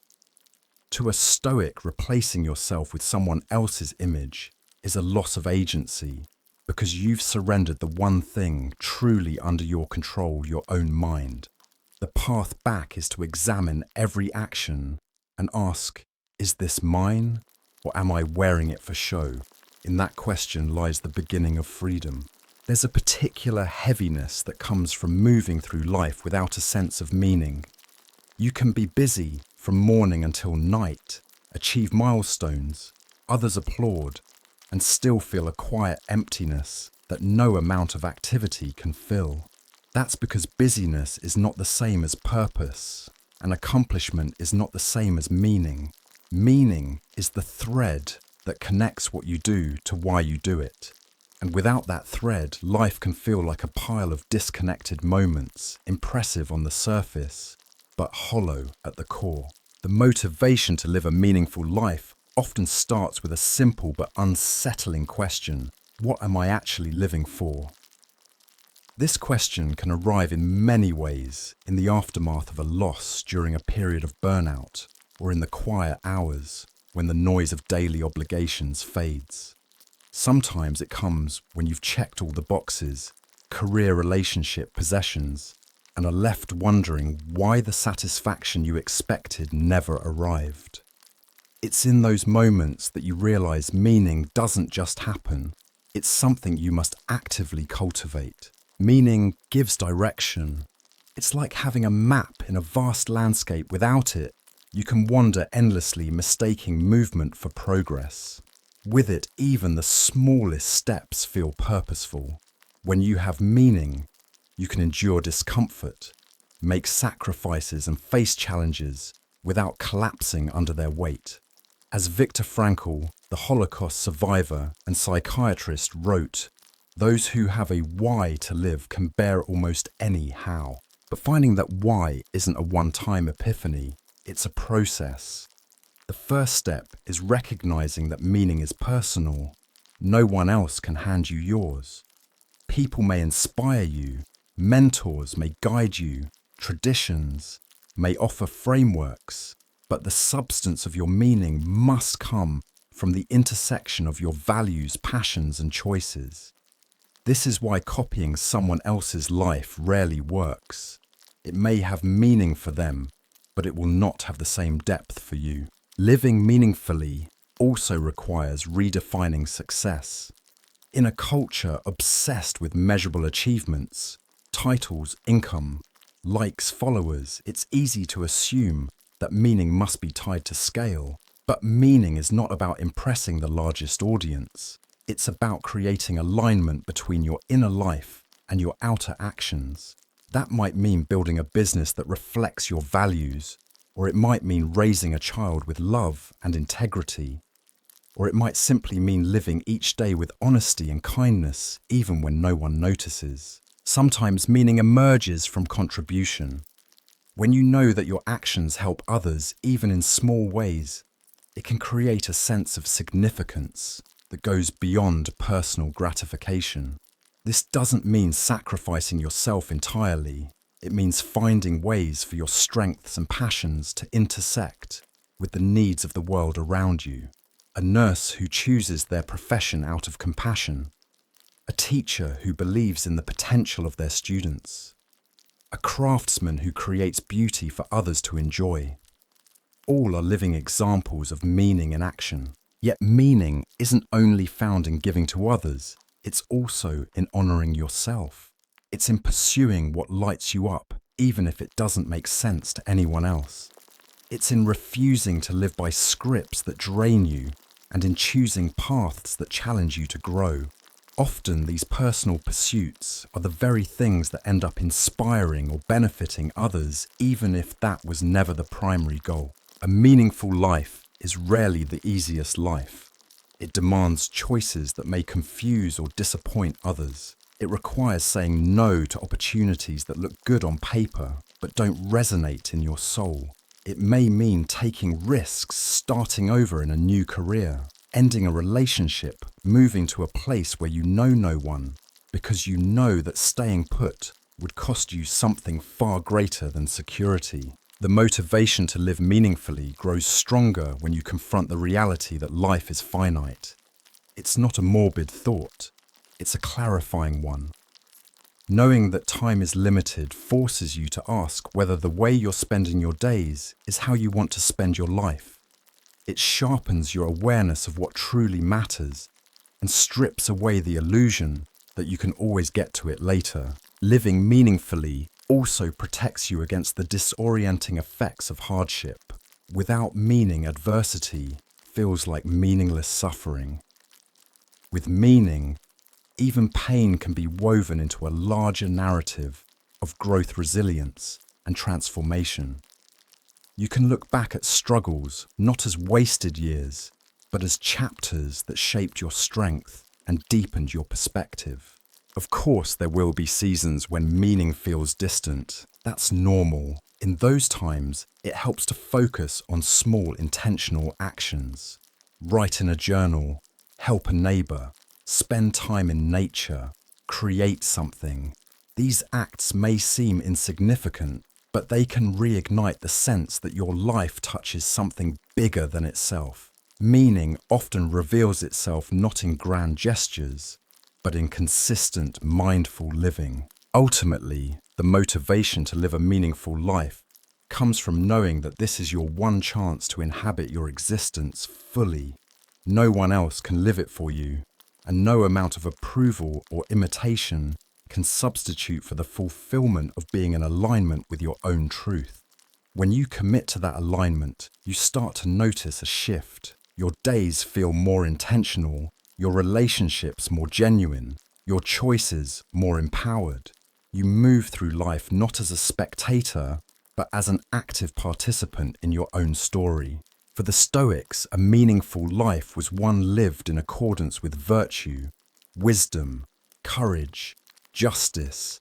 To a Stoic, replacing yourself with someone else's image is a loss of agency, because you've surrendered the one thing truly under your control, your own mind. The path back is to examine every action and ask, is this mine, or am I wearing it for show? In that question lies the beginning of freedom. There's a particular heaviness that comes from moving through life without a sense of meaning. You can be busy from morning until night, achieve milestones, others applaud, and still feel a quiet emptiness that no amount of activity can fill. That's because busyness is not the same as purpose, and accomplishment is not the same as meaning. Meaning is the thread that connects what you do to why you do it. And without that thread, life can feel like a pile of disconnected moments, impressive on the surface, but hollow at the core. The motivation to live a meaningful life often starts with a simple but unsettling question: what am I actually living for? This question can arrive in many ways: in the aftermath of a loss, during a period of burnout, or in the quiet hours when the noise of daily obligations fades. Sometimes it comes when you've checked all the boxes, career, relationship, possessions, and are left wondering why the satisfaction you expected never arrived. It's in those moments that you realize meaning doesn't just happen, it's something you must actively cultivate. Meaning gives direction. It's like having a map in a vast landscape. Without it, you can wander endlessly, mistaking movement for progress. With it, even the smallest steps feel purposeful. When you have meaning, you can endure discomfort, make sacrifices and face challenges without collapsing under their weight. As Viktor Frankl, the Holocaust survivor and psychiatrist, wrote, "Those who have a why to live can bear almost any how." But finding that why isn't a one-time epiphany, it's a process. The The first step is recognizing that meaning is personal. No one else can hand you yours. People may inspire you, mentors may guide you, traditions may offer frameworks, but the substance of your meaning must come from the intersection of your values, passions, and choices. This is why copying someone else's life rarely works. It may have meaning for them, but it will not have the same depth for you. Living meaningfully also requires redefining success. In a culture obsessed with measurable achievements, titles, income, likes, followers, it's easy to assume that meaning must be tied to scale. But meaning is not about impressing the largest audience. It's about creating alignment between your inner life and your outer actions. That might mean building a business that reflects your values, or it might mean raising a child with love and integrity. Or it might simply mean living each day with honesty and kindness, even when no one notices. Sometimes meaning emerges from contribution. When you know that your actions help others, even in small ways, it can create a sense of significance that goes beyond personal gratification. This doesn't mean sacrificing yourself entirely. It means finding ways for your strengths and passions to intersect with the needs of the world around you. A nurse who chooses their profession out of compassion. A teacher who believes in the potential of their students. A craftsman who creates beauty for others to enjoy. All are living examples of meaning in action. Yet meaning isn't only found in giving to others, it's also in honoring yourself. It's in pursuing what lights you up, even if it doesn't make sense to anyone else. It's in refusing to live by scripts that drain you and in choosing paths that challenge you to grow. Often these personal pursuits are the very things that end up inspiring or benefiting others, even if that was never the primary goal. A meaningful life is rarely the easiest life. It demands choices that may confuse or disappoint others. It requires saying no to opportunities that look good on paper but don't resonate in your soul. It may mean taking risks, starting over in a new career, ending a relationship, moving to a place where you know no one, because you know that staying put would cost you something far greater than security. The motivation to live meaningfully grows stronger when you confront the reality that life is finite. It's not a morbid thought, it's a clarifying one. Knowing that time is limited forces you to ask whether the way you're spending your days is how you want to spend your life. It sharpens your awareness of what truly matters and strips away the illusion that you can always get to it later. Living meaningfully also protects you against the disorienting effects of hardship. Without meaning, adversity feels like meaningless suffering. With meaning, even pain can be woven into a larger narrative of growth, resilience, and transformation. You can look back at struggles not as wasted years, but as chapters that shaped your strength and deepened your perspective. Of course, there will be seasons when meaning feels distant. That's normal. In those times, it helps to focus on small intentional actions. Write in a journal, help a neighbor, spend time in nature, create something. These acts may seem insignificant, but they can reignite the sense that your life touches something bigger than itself. Meaning often reveals itself not in grand gestures, but in consistent, mindful living. Ultimately, the motivation to live a meaningful life comes from knowing that this is your one chance to inhabit your existence fully. No one else can live it for you, and no amount of approval or imitation can substitute for the fulfillment of being in alignment with your own truth. When you commit to that alignment, you start to notice a shift. Your days feel more intentional, your relationships more genuine, your choices more empowered. You move through life not as a spectator, but as an active participant in your own story. For the Stoics, a meaningful life was one lived in accordance with virtue, wisdom, courage, justice,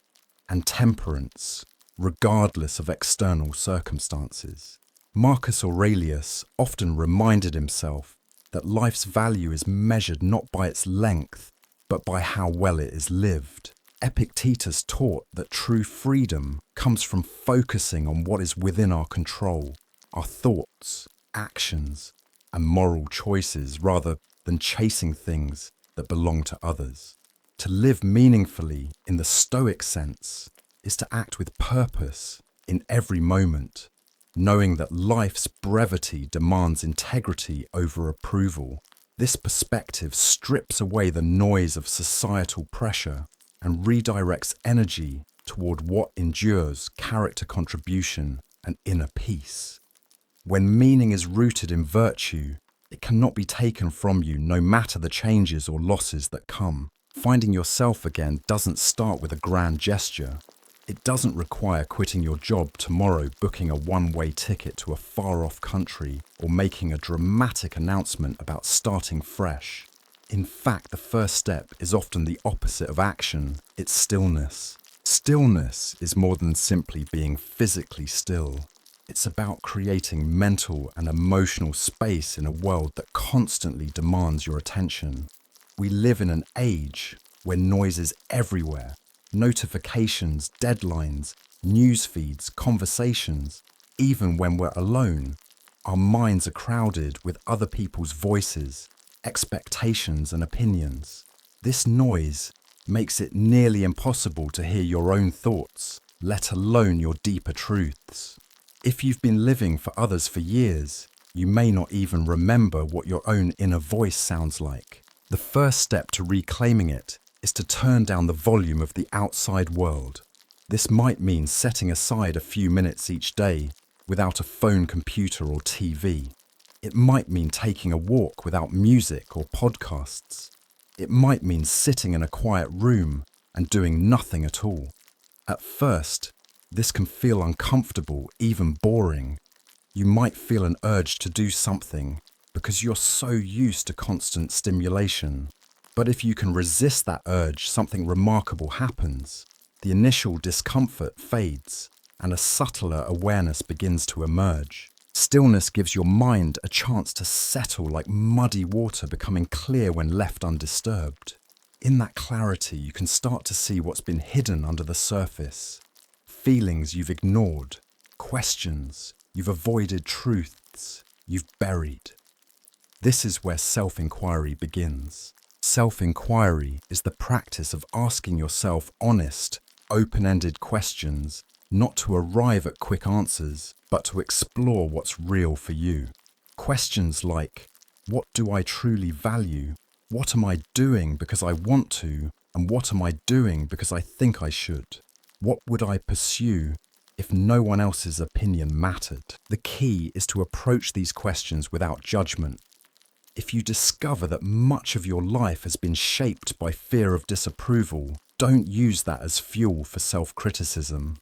and temperance, regardless of external circumstances. Marcus Aurelius often reminded himself that life's value is measured not by its length, but by how well it is lived. Epictetus taught that true freedom comes from focusing on what is within our control, our thoughts, actions, and moral choices, rather than chasing things that belong to others. To live meaningfully in the Stoic sense is to act with purpose in every moment, knowing that life's brevity demands integrity over approval. This perspective strips away the noise of societal pressure and redirects energy toward what endures character contribution and inner peace. When meaning is rooted in virtue, it cannot be taken from you no matter the changes or losses that come. Finding yourself again doesn't start with a grand gesture. It doesn't require quitting your job tomorrow, booking a one-way ticket to a far-off country, or making a dramatic announcement about starting fresh. In fact, the first step is often the opposite of action. It's stillness. Stillness is more than simply being physically still. It's about creating mental and emotional space in a world that constantly demands your attention. We live in an age where noise is everywhere. Notifications, deadlines, news feeds, conversations. Even when we're alone, our minds are crowded with other people's voices, expectations and opinions. This noise makes it nearly impossible to hear your own thoughts, let alone your deeper truths. If you've been living for others for years, you may not even remember what your own inner voice sounds like. The first step to reclaiming it is to turn down the volume of the outside world. This might mean setting aside a few minutes each day without a phone, computer or TV. It might mean taking a walk without music or podcasts. It might mean sitting in a quiet room and doing nothing at all. At first, this can feel uncomfortable, even boring. You might feel an urge to do something because you're so used to constant stimulation. But if you can resist that urge, something remarkable happens. The initial discomfort fades and a subtler awareness begins to emerge. Stillness gives your mind a chance to settle like muddy water, becoming clear when left undisturbed. In that clarity, you can start to see what's been hidden under the surface. Feelings you've ignored, questions you've avoided, truths you've buried. This is where self-inquiry begins. Self-inquiry is the practice of asking yourself honest, open-ended questions, not to arrive at quick answers, but to explore what's real for you. Questions like, what do I truly value? What am I doing because I want to? And what am I doing because I think I should? What would I pursue if no one else's opinion mattered? The key is to approach these questions without judgment. If you discover that much of your life has been shaped by fear of disapproval, don't use that as fuel for self-criticism.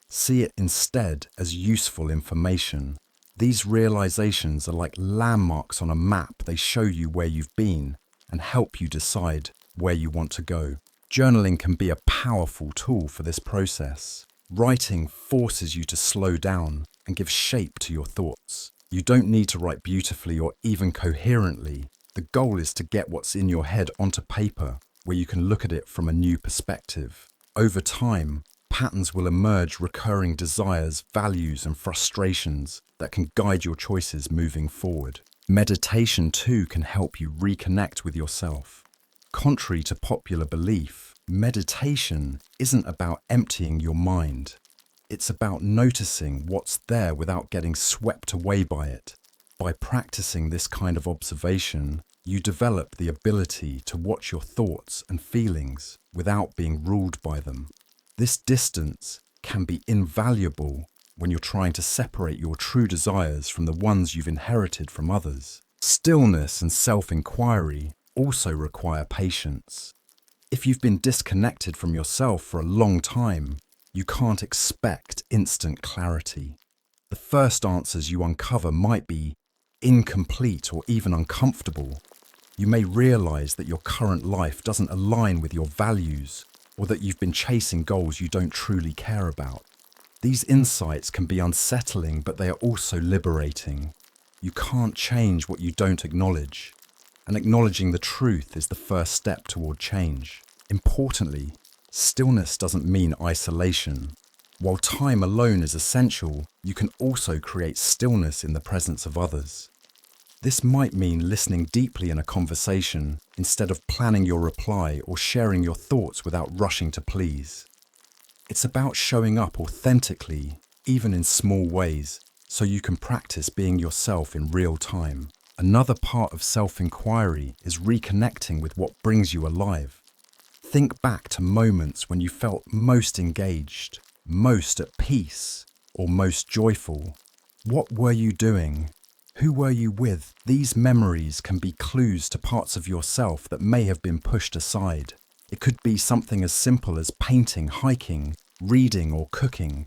See it instead as useful information. These realizations are like landmarks on a map. They show you where you've been and help you decide where you want to go. Journaling can be a powerful tool for this process. Writing forces you to slow down and give shape to your thoughts. You don't need to write beautifully or even coherently. The goal is to get what's in your head onto paper, where you can look at it from a new perspective. Over time, patterns will emerge, recurring desires, values, and frustrations that can guide your choices moving forward. Meditation too can help you reconnect with yourself. Contrary to popular belief, meditation isn't about emptying your mind. It's about noticing what's there without getting swept away by it. By practicing this kind of observation, you develop the ability to watch your thoughts and feelings without being ruled by them. This distance can be invaluable when you're trying to separate your true desires from the ones you've inherited from others. Stillness and self-inquiry also require patience. If you've been disconnected from yourself for a long time, you can't expect instant clarity. The first answers you uncover might be incomplete or even uncomfortable. You may realize that your current life doesn't align with your values, or that you've been chasing goals you don't truly care about. These insights can be unsettling, but they are also liberating. You can't change what you don't acknowledge, and acknowledging the truth is the first step toward change. Importantly, stillness doesn't mean isolation. While time alone is essential, you can also create stillness in the presence of others. This might mean listening deeply in a conversation instead of planning your reply or sharing your thoughts without rushing to please. It's about showing up authentically, even in small ways, so you can practice being yourself in real time. Another part of self-inquiry is reconnecting with what brings you alive. Think back to moments when you felt most engaged, most at peace, or most joyful. What were you doing? Who were you with? These memories can be clues to parts of yourself that may have been pushed aside. It could be something as simple as painting, hiking, reading, or cooking.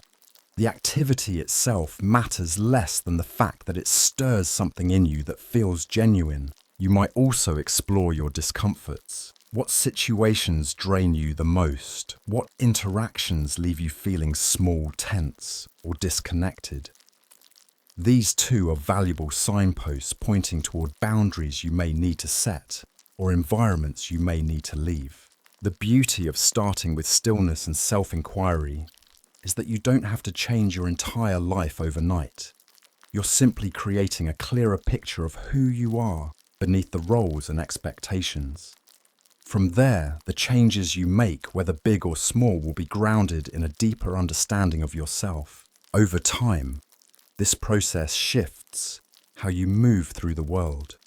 The activity itself matters less than the fact that it stirs something in you that feels genuine. You might also explore your discomforts. What situations drain you the most? What interactions leave you feeling small, tense, or disconnected? These too are valuable signposts pointing toward boundaries you may need to set or environments you may need to leave. The beauty of starting with stillness and self-inquiry is that you don't have to change your entire life overnight. You're simply creating a clearer picture of who you are beneath the roles and expectations. From there, the changes you make, whether big or small, will be grounded in a deeper understanding of yourself. Over time, this process shifts how you move through the world.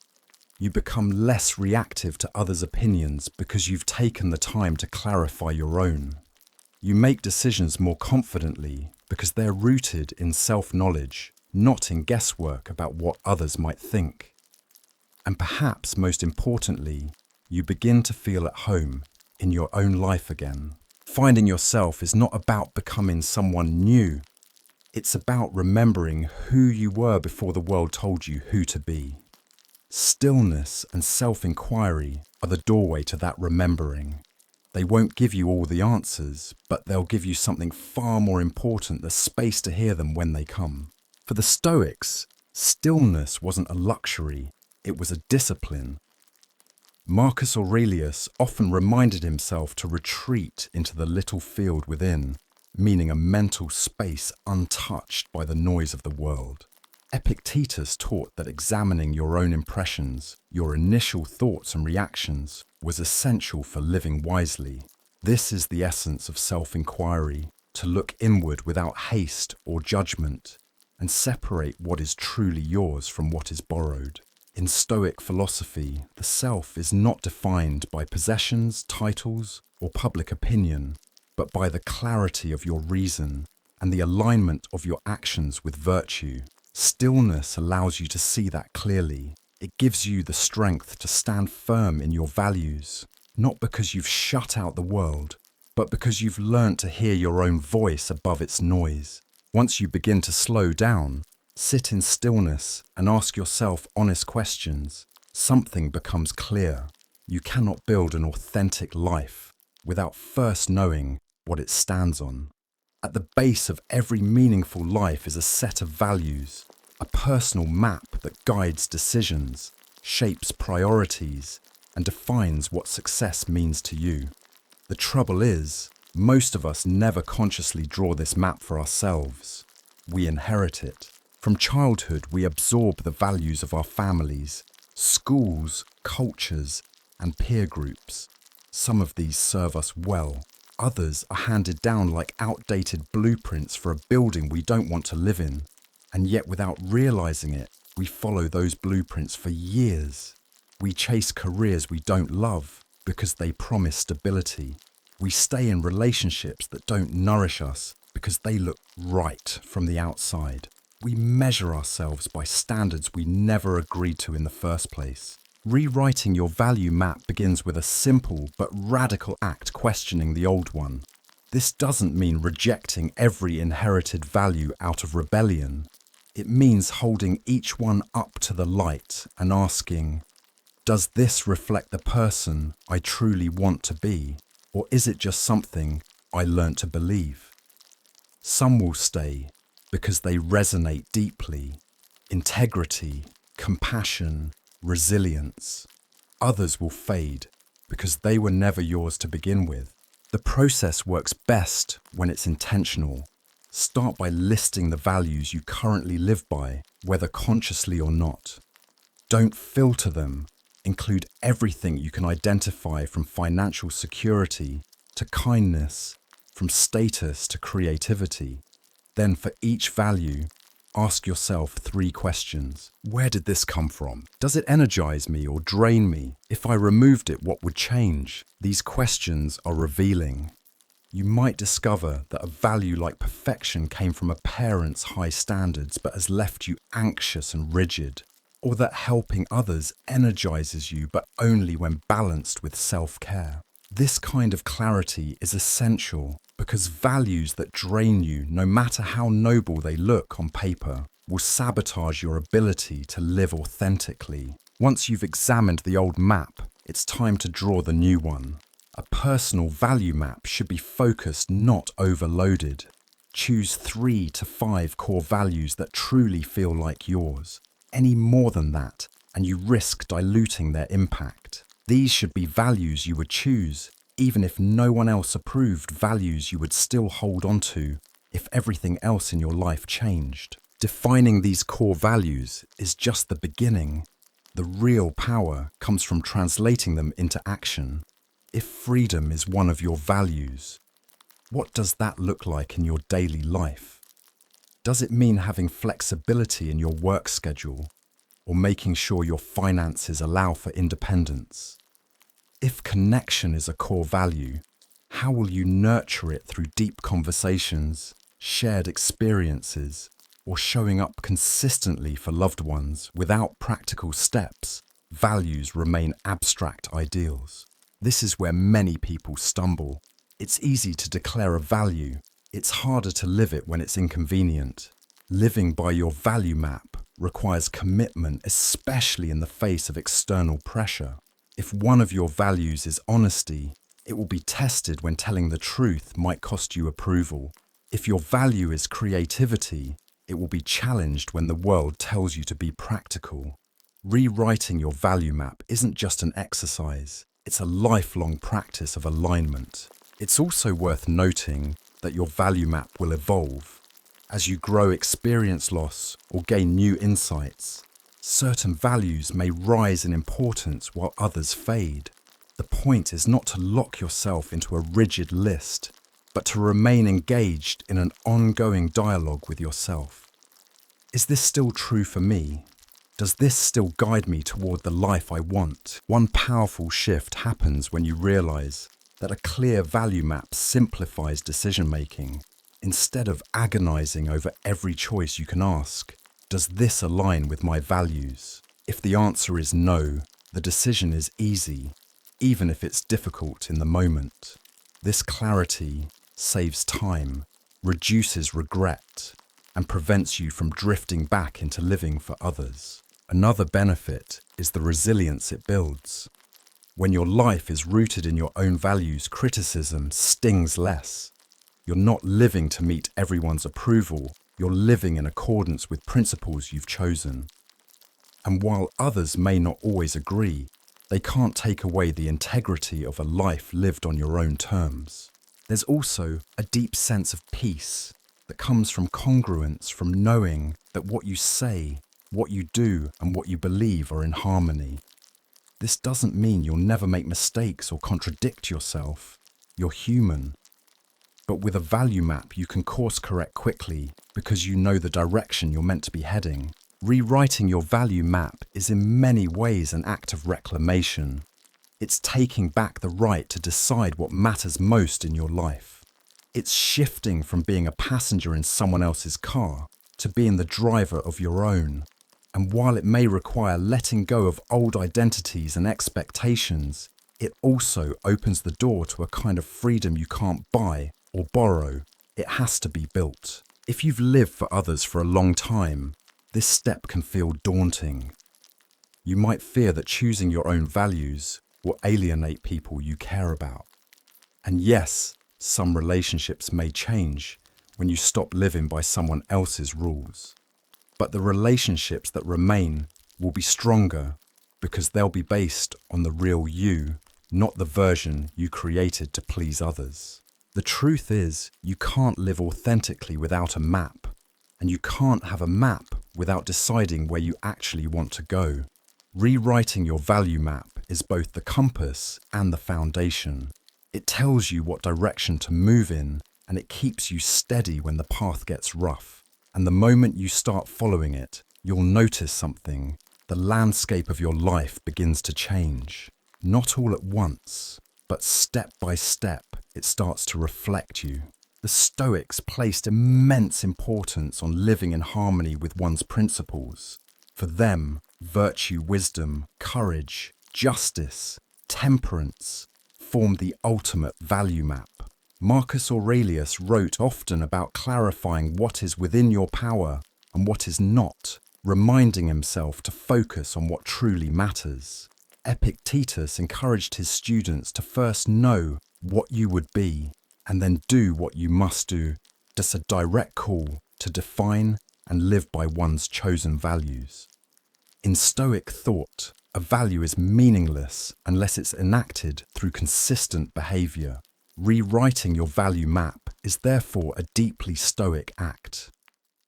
You become less reactive to others' opinions because you've taken the time to clarify your own. You make decisions more confidently because they're rooted in self-knowledge, not in guesswork about what others might think. And perhaps most importantly, you begin to feel at home in your own life again. Finding yourself is not about becoming someone new. It's about remembering who you were before the world told you who to be. Stillness and self-inquiry are the doorway to that remembering. They won't give you all the answers, but they'll give you something far more important, the space to hear them when they come. For the Stoics, stillness wasn't a luxury, it was a discipline. Marcus Aurelius often reminded himself to retreat into the little field within, meaning a mental space untouched by the noise of the world. Epictetus taught that examining your own impressions, your initial thoughts and reactions, was essential for living wisely. This is the essence of self-inquiry, to look inward without haste or judgment, and separate what is truly yours from what is borrowed. In Stoic philosophy, the self is not defined by possessions, titles, or public opinion, but by the clarity of your reason and the alignment of your actions with virtue. Stillness allows you to see that clearly. It gives you the strength to stand firm in your values, not because you've shut out the world, but because you've learned to hear your own voice above its noise. Once you begin to slow down, sit in stillness and ask yourself honest questions, something becomes clear. You cannot build an authentic life without first knowing what it stands on. At the base of every meaningful life is a set of values, a personal map that guides decisions, shapes priorities, and defines what success means to you. The trouble is, most of us never consciously draw this map for ourselves. We inherit it. From childhood, we absorb the values of our families, schools, cultures, and peer groups. Some of these serve us well. Others are handed down like outdated blueprints for a building we don't want to live in. And yet, without realizing it, we follow those blueprints for years. We chase careers we don't love because they promise stability. We stay in relationships that don't nourish us because they look right from the outside. We measure ourselves by standards we never agreed to in the first place. Rewriting your value map begins with a simple but radical act questioning the old one. This doesn't mean rejecting every inherited value out of rebellion. It means holding each one up to the light and asking, does this reflect the person I truly want to be, or is it just something I learnt to believe? Some will stay because they resonate deeply. Integrity, compassion, resilience. Others will fade because they were never yours to begin with. The process works best when it's intentional. Start by listing the values you currently live by, whether consciously or not. Don't filter them. Include everything you can identify, from financial security to kindness, from status to creativity. Then for each value, ask yourself 3 questions. Where did this come from? Does it energize me or drain me? If I removed it, what would change? These questions are revealing. You might discover that a value like perfection came from a parent's high standards but has left you anxious and rigid, or that helping others energizes you but only when balanced with self-care. This kind of clarity is essential because values that drain you, no matter how noble they look on paper, will sabotage your ability to live authentically. Once you've examined the old map, it's time to draw the new one. A personal value map should be focused, not overloaded. Choose 3 to 5 core values that truly feel like yours. Any more than that, and you risk diluting their impact. These should be values you would choose, even if no one else approved, values you would still hold on to if everything else in your life changed. Defining these core values is just the beginning. The real power comes from translating them into action. If freedom is one of your values, what does that look like in your daily life? Does it mean having flexibility in your work schedule, or making sure your finances allow for independence? If connection is a core value, how will you nurture it through deep conversations, shared experiences, or showing up consistently for loved ones? Without practical steps, values remain abstract ideals. This is where many people stumble. It's easy to declare a value. It's harder to live it when it's inconvenient. Living by your value map requires commitment, especially in the face of external pressure. If one of your values is honesty, it will be tested when telling the truth might cost you approval. If your value is creativity, it will be challenged when the world tells you to be practical. Rewriting your value map isn't just an exercise, it's a lifelong practice of alignment. It's also worth noting that your value map will evolve. As you grow, experience loss, or gain new insights, certain values may rise in importance while others fade. The point is not to lock yourself into a rigid list, but to remain engaged in an ongoing dialogue with yourself. Is this still true for me? Does this still guide me toward the life I want? One powerful shift happens when you realize that a clear value map simplifies decision-making. Instead of agonizing over every choice, you can ask, does this align with my values? If the answer is no, the decision is easy, even if it's difficult in the moment. This clarity saves time, reduces regret, and prevents you from drifting back into living for others. Another benefit is the resilience it builds. When your life is rooted in your own values, criticism stings less. You're not living to meet everyone's approval. You're living in accordance with principles you've chosen. And while others may not always agree, they can't take away the integrity of a life lived on your own terms. There's also a deep sense of peace that comes from congruence, from knowing that what you say, what you do, and what you believe are in harmony. This doesn't mean you'll never make mistakes or contradict yourself. You're human. But with a value map, you can course correct quickly because you know the direction you're meant to be heading. Rewriting your value map is in many ways an act of reclamation. It's taking back the right to decide what matters most in your life. It's shifting from being a passenger in someone else's car to being the driver of your own. And while it may require letting go of old identities and expectations, it also opens the door to a kind of freedom you can't buy or borrow. It has to be built. If you've lived for others for a long time, this step can feel daunting. You might fear that choosing your own values will alienate people you care about. And yes, some relationships may change, when you stop living by someone else's rules. But the relationships that remain will be stronger because they'll be based on the real you, not the version you created to please others. The truth is, you can't live authentically without a map, and you can't have a map without deciding where you actually want to go. Rewriting your value map is both the compass and the foundation. It tells you what direction to move in, and it keeps you steady when the path gets rough. And the moment you start following it, you'll notice something. The landscape of your life begins to change. Not all at once, but step by step, it starts to reflect you. The Stoics placed immense importance on living in harmony with one's principles. For them, virtue, wisdom, courage, justice, temperance formed the ultimate value map. Marcus Aurelius wrote often about clarifying what is within your power and what is not, reminding himself to focus on what truly matters. Epictetus encouraged his students to first know what you would be and then do what you must do. Just a direct call to define and live by one's chosen values. In Stoic thought, a value is meaningless unless it's enacted through consistent behavior. Rewriting your value map is therefore a deeply Stoic act.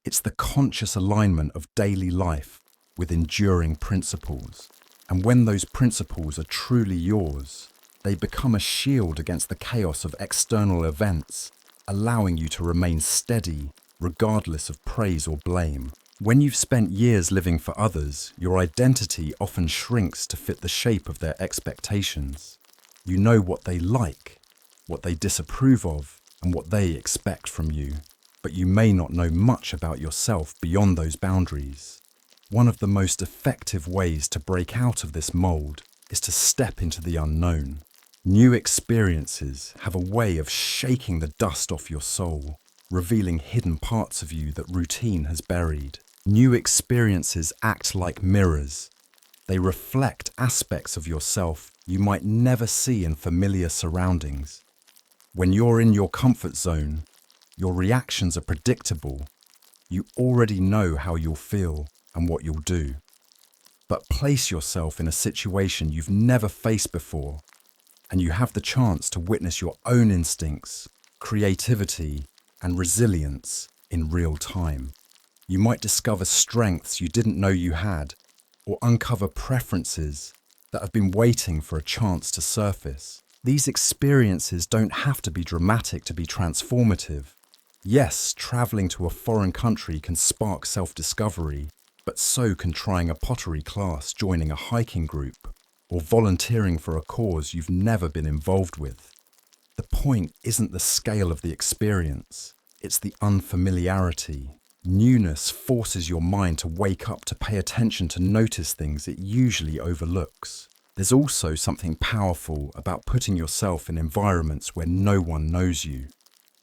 It's the conscious alignment of daily life with enduring principles. And when those principles are truly yours, they become a shield against the chaos of external events, allowing you to remain steady regardless of praise or blame. When you've spent years living for others, your identity often shrinks to fit the shape of their expectations. You know what they like, what they disapprove of, and what they expect from you. But you may not know much about yourself beyond those boundaries. One of the most effective ways to break out of this mold is to step into the unknown. New experiences have a way of shaking the dust off your soul, revealing hidden parts of you that routine has buried. New experiences act like mirrors. They reflect aspects of yourself you might never see in familiar surroundings. When you're in your comfort zone, your reactions are predictable. You already know how you'll feel and what you'll do. But place yourself in a situation you've never faced before, and you have the chance to witness your own instincts, creativity, and resilience in real time. You might discover strengths you didn't know you had, or uncover preferences that have been waiting for a chance to surface. These experiences don't have to be dramatic to be transformative. Yes, traveling to a foreign country can spark self-discovery, but so can trying a pottery class, joining a hiking group, or volunteering for a cause you've never been involved with. The point isn't the scale of the experience, it's the unfamiliarity. Newness forces your mind to wake up, to pay attention, to notice things it usually overlooks. There's also something powerful about putting yourself in environments where no one knows you.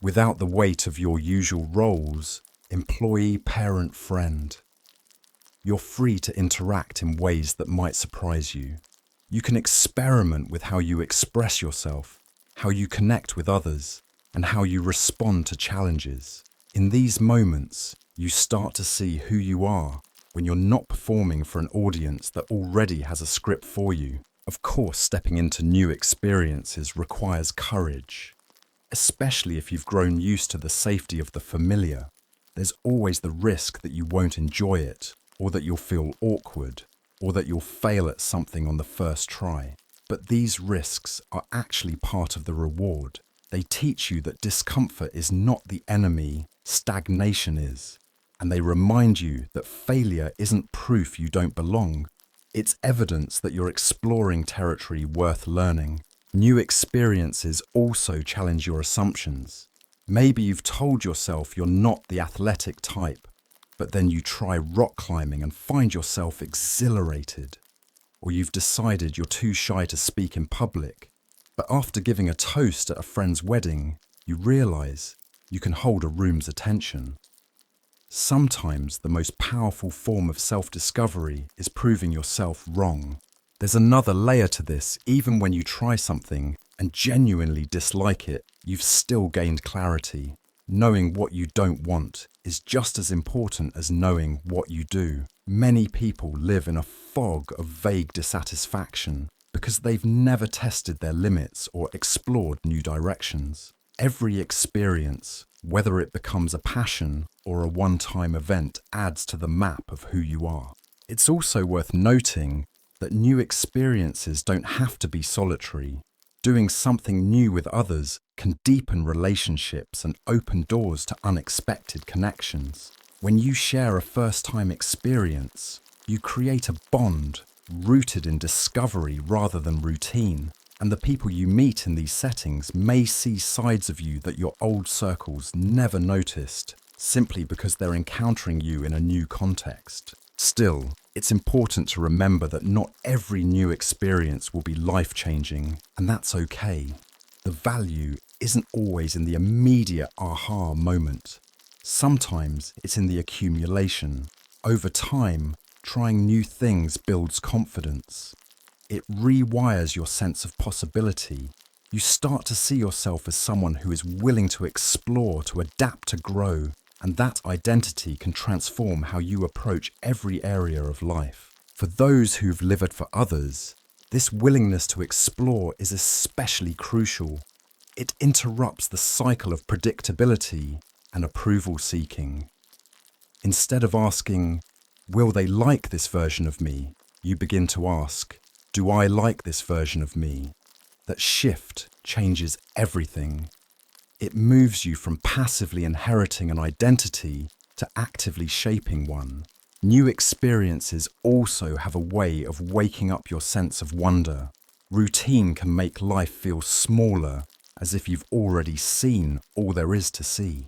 Without the weight of your usual roles, employee, parent, friend. You're free to interact in ways that might surprise you. You can experiment with how you express yourself, how you connect with others, and how you respond to challenges. In these moments, you start to see who you are when you're not performing for an audience that already has a script for you. Of course, stepping into new experiences requires courage, especially if you've grown used to the safety of the familiar. There's always the risk that you won't enjoy it, or that you'll feel awkward, or that you'll fail at something on the first try. But these risks are actually part of the reward. They teach you that discomfort is not the enemy, stagnation is. And they remind you that failure isn't proof you don't belong. It's evidence that you're exploring territory worth learning. New experiences also challenge your assumptions. Maybe you've told yourself you're not the athletic type, but then you try rock climbing and find yourself exhilarated. Or you've decided you're too shy to speak in public, but after giving a toast at a friend's wedding, you realize you can hold a room's attention. Sometimes the most powerful form of self-discovery is proving yourself wrong. There's another layer to this. Even when you try something and genuinely dislike it, you've still gained clarity. Knowing what you don't want is just as important as knowing what you do. Many people live in a fog of vague dissatisfaction because they've never tested their limits or explored new directions. Every experience, whether it becomes a passion or a one-time event, adds to the map of who you are. It's also worth noting that new experiences don't have to be solitary. Doing something new with others can deepen relationships and open doors to unexpected connections. When you share a first-time experience, you create a bond rooted in discovery rather than routine, and the people you meet in these settings may see sides of you that your old circles never noticed, simply because they're encountering you in a new context. Still, it's important to remember that not every new experience will be life-changing, and that's okay. The value isn't always in the immediate aha moment. Sometimes it's in the accumulation. Over time, trying new things builds confidence. It rewires your sense of possibility. You start to see yourself as someone who is willing to explore, to adapt, to grow, and that identity can transform how you approach every area of life. For those who've lived for others, this willingness to explore is especially crucial. It interrupts the cycle of predictability and approval seeking. Instead of asking, "Will they like this version of me?" you begin to ask, "Do I like this version of me?" That shift changes everything. It moves you from passively inheriting an identity to actively shaping one. New experiences also have a way of waking up your sense of wonder. Routine can make life feel smaller, as if you've already seen all there is to see.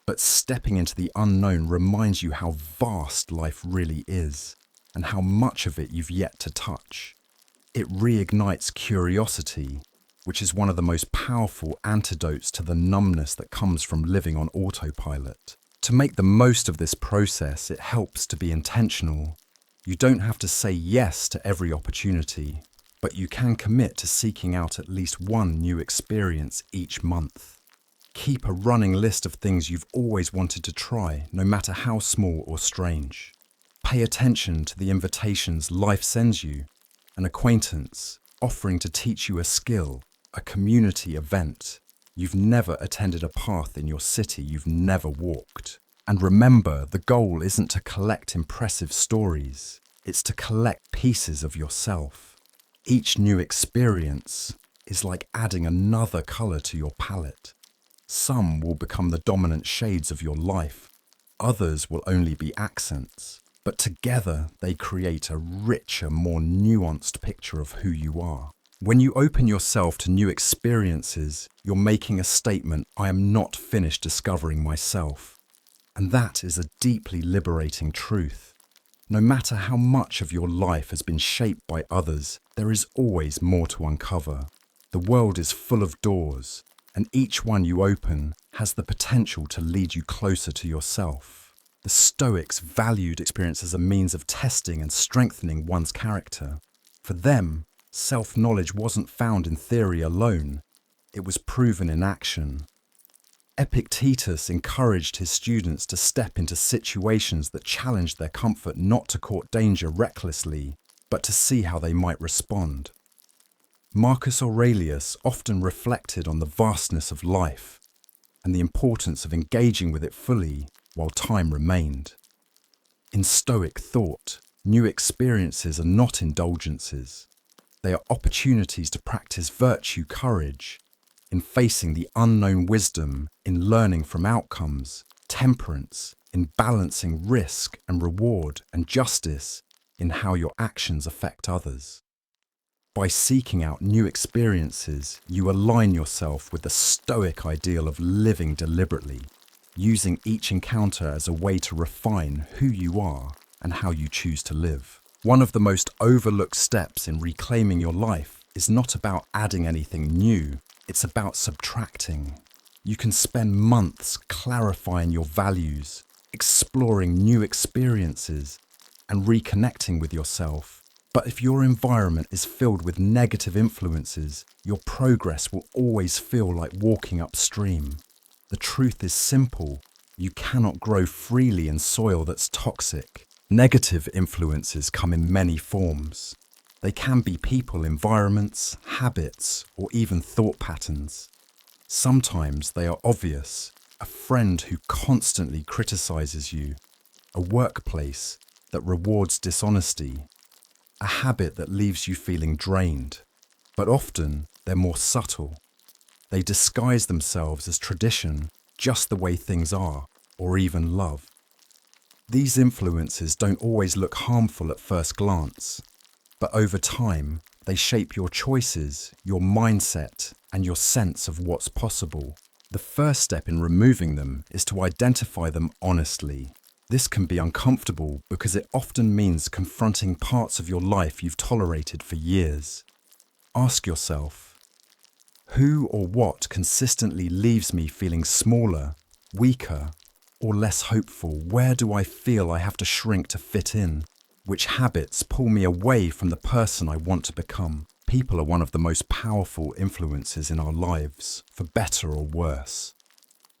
But stepping into the unknown reminds you how vast life really is, and how much of it you've yet to touch. It reignites curiosity, which is one of the most powerful antidotes to the numbness that comes from living on autopilot. To make the most of this process, it helps to be intentional. You don't have to say yes to every opportunity, but you can commit to seeking out at least one new experience each month. Keep a running list of things you've always wanted to try, no matter how small or strange. Pay attention to the invitations life sends you: an acquaintance offering to teach you a skill, a community event. You've never attended a path in your city you've never walked. And remember, the goal isn't to collect impressive stories, it's to collect pieces of yourself. Each new experience is like adding another color to your palette. Some will become the dominant shades of your life, others will only be accents, but together they create a richer, more nuanced picture of who you are. When you open yourself to new experiences, you're making a statement: I am not finished discovering myself. And that is a deeply liberating truth. No matter how much of your life has been shaped by others, there is always more to uncover. The world is full of doors, and each one you open has the potential to lead you closer to yourself. The Stoics valued experience as a means of testing and strengthening one's character. For them, self-knowledge wasn't found in theory alone, it was proven in action. Epictetus encouraged his students to step into situations that challenged their comfort, not to court danger recklessly, but to see how they might respond. Marcus Aurelius often reflected on the vastness of life and the importance of engaging with it fully while time remained. In Stoic thought, new experiences are not indulgences. They are opportunities to practice virtue, courage, in facing the unknown, wisdom in learning from outcomes, temperance in balancing risk and reward, and justice in how your actions affect others. By seeking out new experiences, you align yourself with the Stoic ideal of living deliberately, using each encounter as a way to refine who you are and how you choose to live. One of the most overlooked steps in reclaiming your life is not about adding anything new, it's about subtracting. You can spend months clarifying your values, exploring new experiences, and reconnecting with yourself. But if your environment is filled with negative influences, your progress will always feel like walking upstream. The truth is simple. You cannot grow freely in soil that's toxic. Negative influences come in many forms. They can be people, environments, habits, or even thought patterns. Sometimes they are obvious. A friend who constantly criticizes you, a workplace that rewards dishonesty, a habit that leaves you feeling drained. But often they're more subtle. They disguise themselves as tradition, just the way things are, or even love. These influences don't always look harmful at first glance, but over time, they shape your choices, your mindset, and your sense of what's possible. The first step in removing them is to identify them honestly. This can be uncomfortable because it often means confronting parts of your life you've tolerated for years. Ask yourself, who or what consistently leaves me feeling smaller, weaker, or less hopeful? Where do I feel I have to shrink to fit in? Which habits pull me away from the person I want to become? People are one of the most powerful influences in our lives, for better or worse.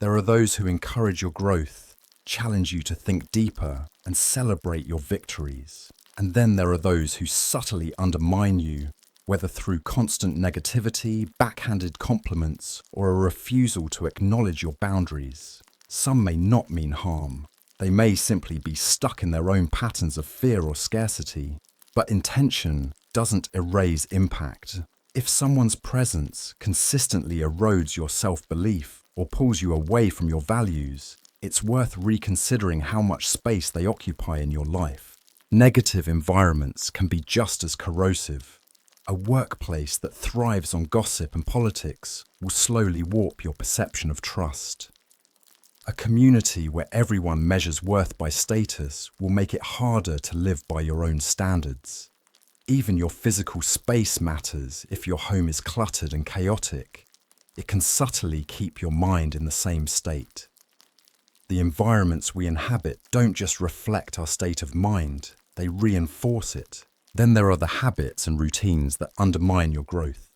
There are those who encourage your growth, challenge you to think deeper, and celebrate your victories. And then there are those who subtly undermine you, whether through constant negativity, backhanded compliments, or a refusal to acknowledge your boundaries. Some may not mean harm. They may simply be stuck in their own patterns of fear or scarcity. But intention doesn't erase impact. If someone's presence consistently erodes your self-belief or pulls you away from your values, it's worth reconsidering how much space they occupy in your life. Negative environments can be just as corrosive. A workplace that thrives on gossip and politics will slowly warp your perception of trust. A community where everyone measures worth by status will make it harder to live by your own standards. Even your physical space matters if your home is cluttered and chaotic. It can subtly keep your mind in the same state. The environments we inhabit don't just reflect our state of mind, they reinforce it. Then there are the habits and routines that undermine your growth.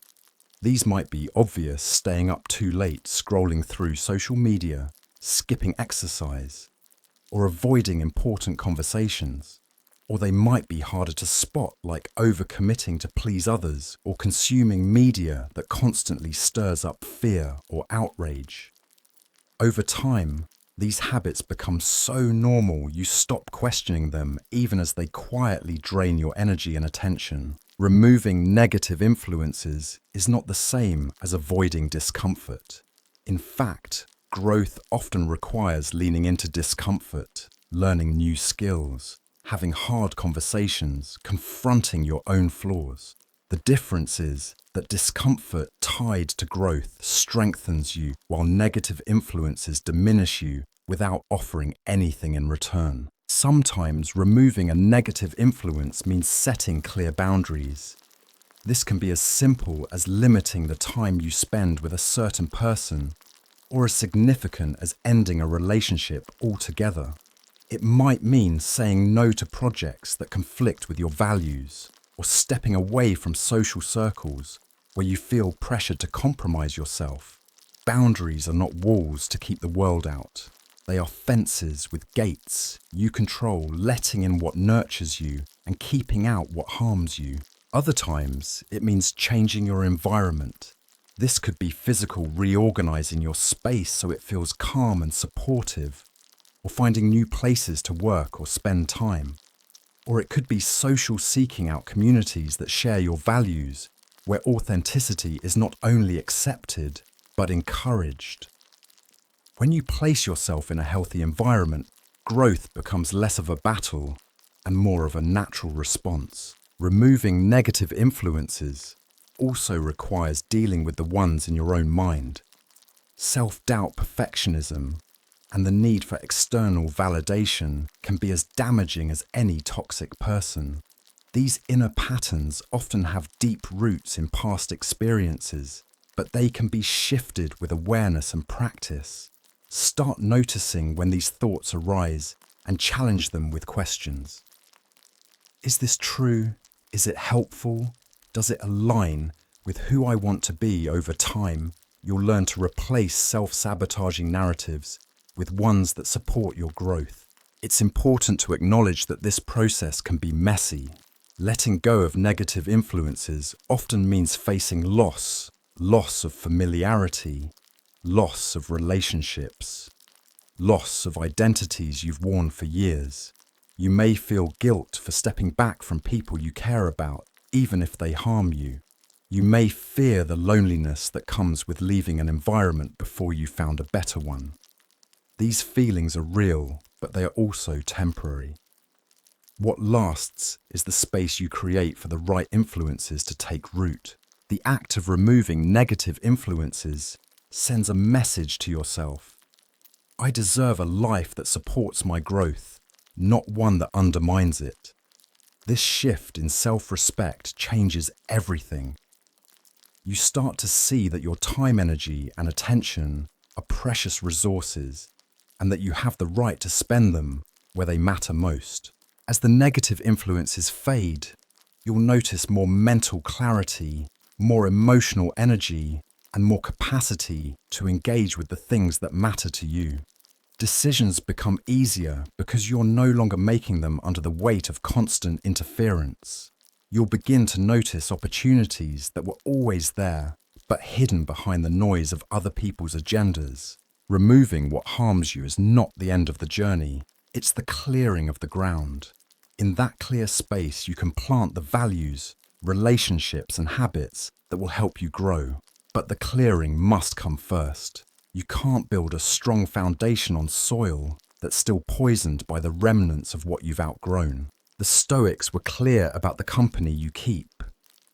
These might be obvious: staying up too late, scrolling through social media, skipping exercise, or avoiding important conversations. Or they might be harder to spot, like overcommitting to please others or consuming media that constantly stirs up fear or outrage. Over time, these habits become so normal you stop questioning them even as they quietly drain your energy and attention. Removing negative influences is not the same as avoiding discomfort. In fact, growth often requires leaning into discomfort, learning new skills, having hard conversations, confronting your own flaws. The difference is that discomfort tied to growth strengthens you, while negative influences diminish you without offering anything in return. Sometimes removing a negative influence means setting clear boundaries. This can be as simple as limiting the time you spend with a certain person, or as significant as ending a relationship altogether. It might mean saying no to projects that conflict with your values, or stepping away from social circles where you feel pressured to compromise yourself. Boundaries are not walls to keep the world out. They are fences with gates. You control letting in what nurtures you and keeping out what harms you. Other times, it means changing your environment. This could be physical, reorganizing your space so it feels calm and supportive, or finding new places to work or spend time. Or it could be social, seeking out communities that share your values, where authenticity is not only accepted, but encouraged. When you place yourself in a healthy environment, growth becomes less of a battle and more of a natural response. Removing negative influences also requires dealing with the ones in your own mind. Self-doubt, perfectionism, and the need for external validation can be as damaging as any toxic person. These inner patterns often have deep roots in past experiences, but they can be shifted with awareness and practice. Start noticing when these thoughts arise and challenge them with questions. Is this true? Is it helpful? Does it align with who I want to be over time? you'll learn to replace self-sabotaging narratives with ones that support your growth. It's important to acknowledge that this process can be messy. Letting go of negative influences often means facing loss of familiarity, loss of relationships, loss of identities you've worn for years. You may feel guilt for stepping back from people you care about, even if they harm you. You may fear the loneliness that comes with leaving an environment before you found a better one. These feelings are real, but they are also temporary. What lasts is the space you create for the right influences to take root. The act of removing negative influences sends a message to yourself. I deserve a life that supports my growth, not one that undermines it. This shift in self-respect changes everything. You start to see that your time, energy, and attention are precious resources, and that you have the right to spend them where they matter most. As the negative influences fade, you'll notice more mental clarity, more emotional energy, and more capacity to engage with the things that matter to you. Decisions become easier because you're no longer making them under the weight of constant interference. You'll begin to notice opportunities that were always there, but hidden behind the noise of other people's agendas. Removing what harms you is not the end of the journey. It's the clearing of the ground. In that clear space, you can plant the values, relationships, and habits that will help you grow. But the clearing must come first. You can't build a strong foundation on soil that's still poisoned by the remnants of what you've outgrown. The Stoics were clear about the company you keep.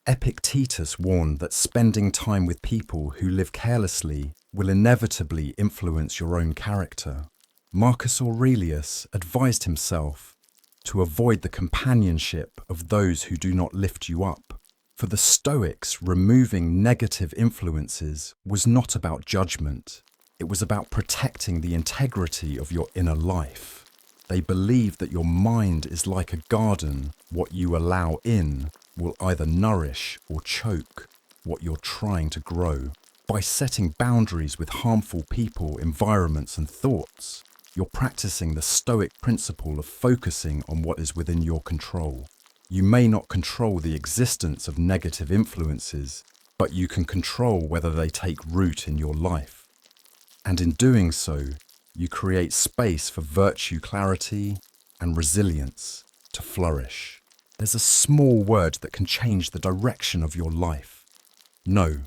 Epictetus warned that spending time with people who live carelessly will inevitably influence your own character. Marcus Aurelius advised himself to avoid the companionship of those who do not lift you up. For the Stoics, removing negative influences was not about judgment. It was about protecting the integrity of your inner life. They believed that your mind is like a garden. What you allow in will either nourish or choke what you're trying to grow. By setting boundaries with harmful people, environments, and thoughts, you're practicing the Stoic principle of focusing on what is within your control. You may not control the existence of negative influences, but you can control whether they take root in your life. And in doing so, you create space for virtue, clarity, and resilience to flourish. There's a small word that can change the direction of your life. No.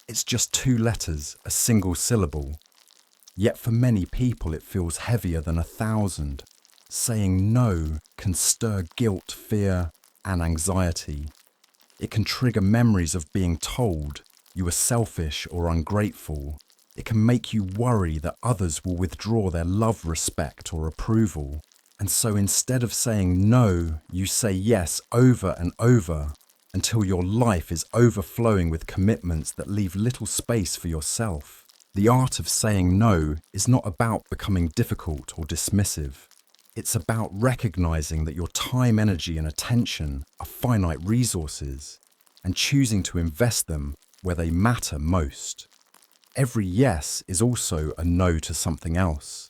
It's just 2 letters, a single syllable. Yet for many people it feels heavier than 1,000. Saying no can stir guilt, fear, and anxiety. It can trigger memories of being told you are selfish or ungrateful. It can make you worry that others will withdraw their love, respect, or approval. And so instead of saying no, you say yes over and over until your life is overflowing with commitments that leave little space for yourself. The art of saying no is not about becoming difficult or dismissive. It's about recognizing that your time, energy, and attention are finite resources and choosing to invest them where they matter most. Every yes is also a no to something else.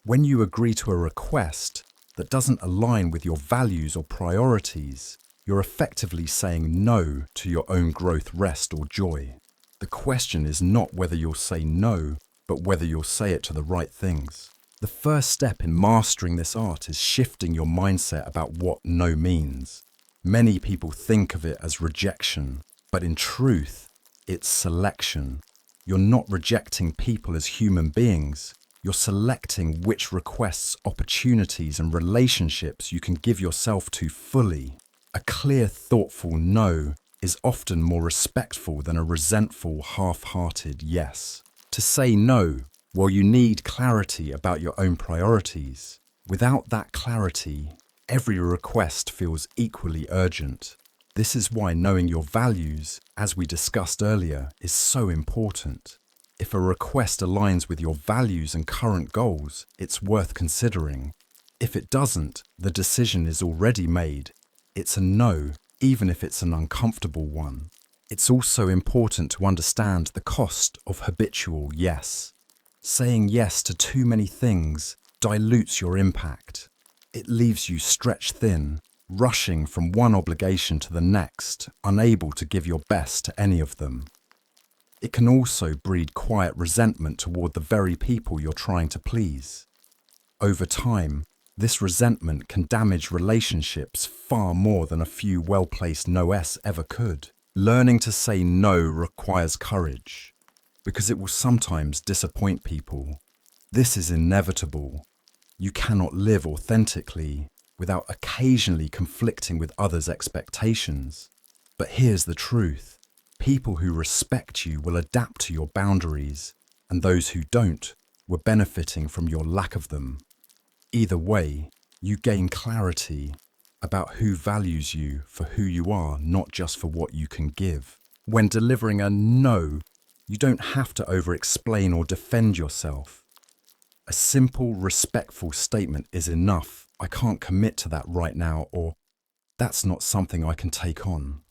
When you agree to a request that doesn't align with your values or priorities, you're effectively saying no to your own growth, rest, or joy. The question is not whether you'll say no, but whether you'll say it to the right things. The first step in mastering this art is shifting your mindset about what no means. Many people think of it as rejection, but in truth, it's selection. You're not rejecting people as human beings. You're selecting which requests, opportunities, and relationships you can give yourself to fully. A clear, thoughtful no is often more respectful than a resentful, half-hearted yes. To say no, well, you need clarity about your own priorities. Without that clarity, every request feels equally urgent. This is why knowing your values, as we discussed earlier, is so important. If a request aligns with your values and current goals, it's worth considering. If it doesn't, the decision is already made. It's a no, even if it's an uncomfortable one. It's also important to understand the cost of habitual yes. Saying yes to too many things dilutes your impact. It leaves you stretched thin, rushing from one obligation to the next, unable to give your best to any of them. It can also breed quiet resentment toward the very people you're trying to please. Over time, this resentment can damage relationships far more than a few well-placed no's ever could. Learning to say no requires courage, because it will sometimes disappoint people. This is inevitable. You cannot live authentically without occasionally conflicting with others' expectations. But here's the truth. People who respect you will adapt to your boundaries, and those who don't were benefiting from your lack of them. Either way, you gain clarity about who values you for who you are, not just for what you can give. When delivering a no, you don't have to over-explain or defend yourself. A simple, respectful statement is enough. I can't commit to that right now, or that's not something I can take on.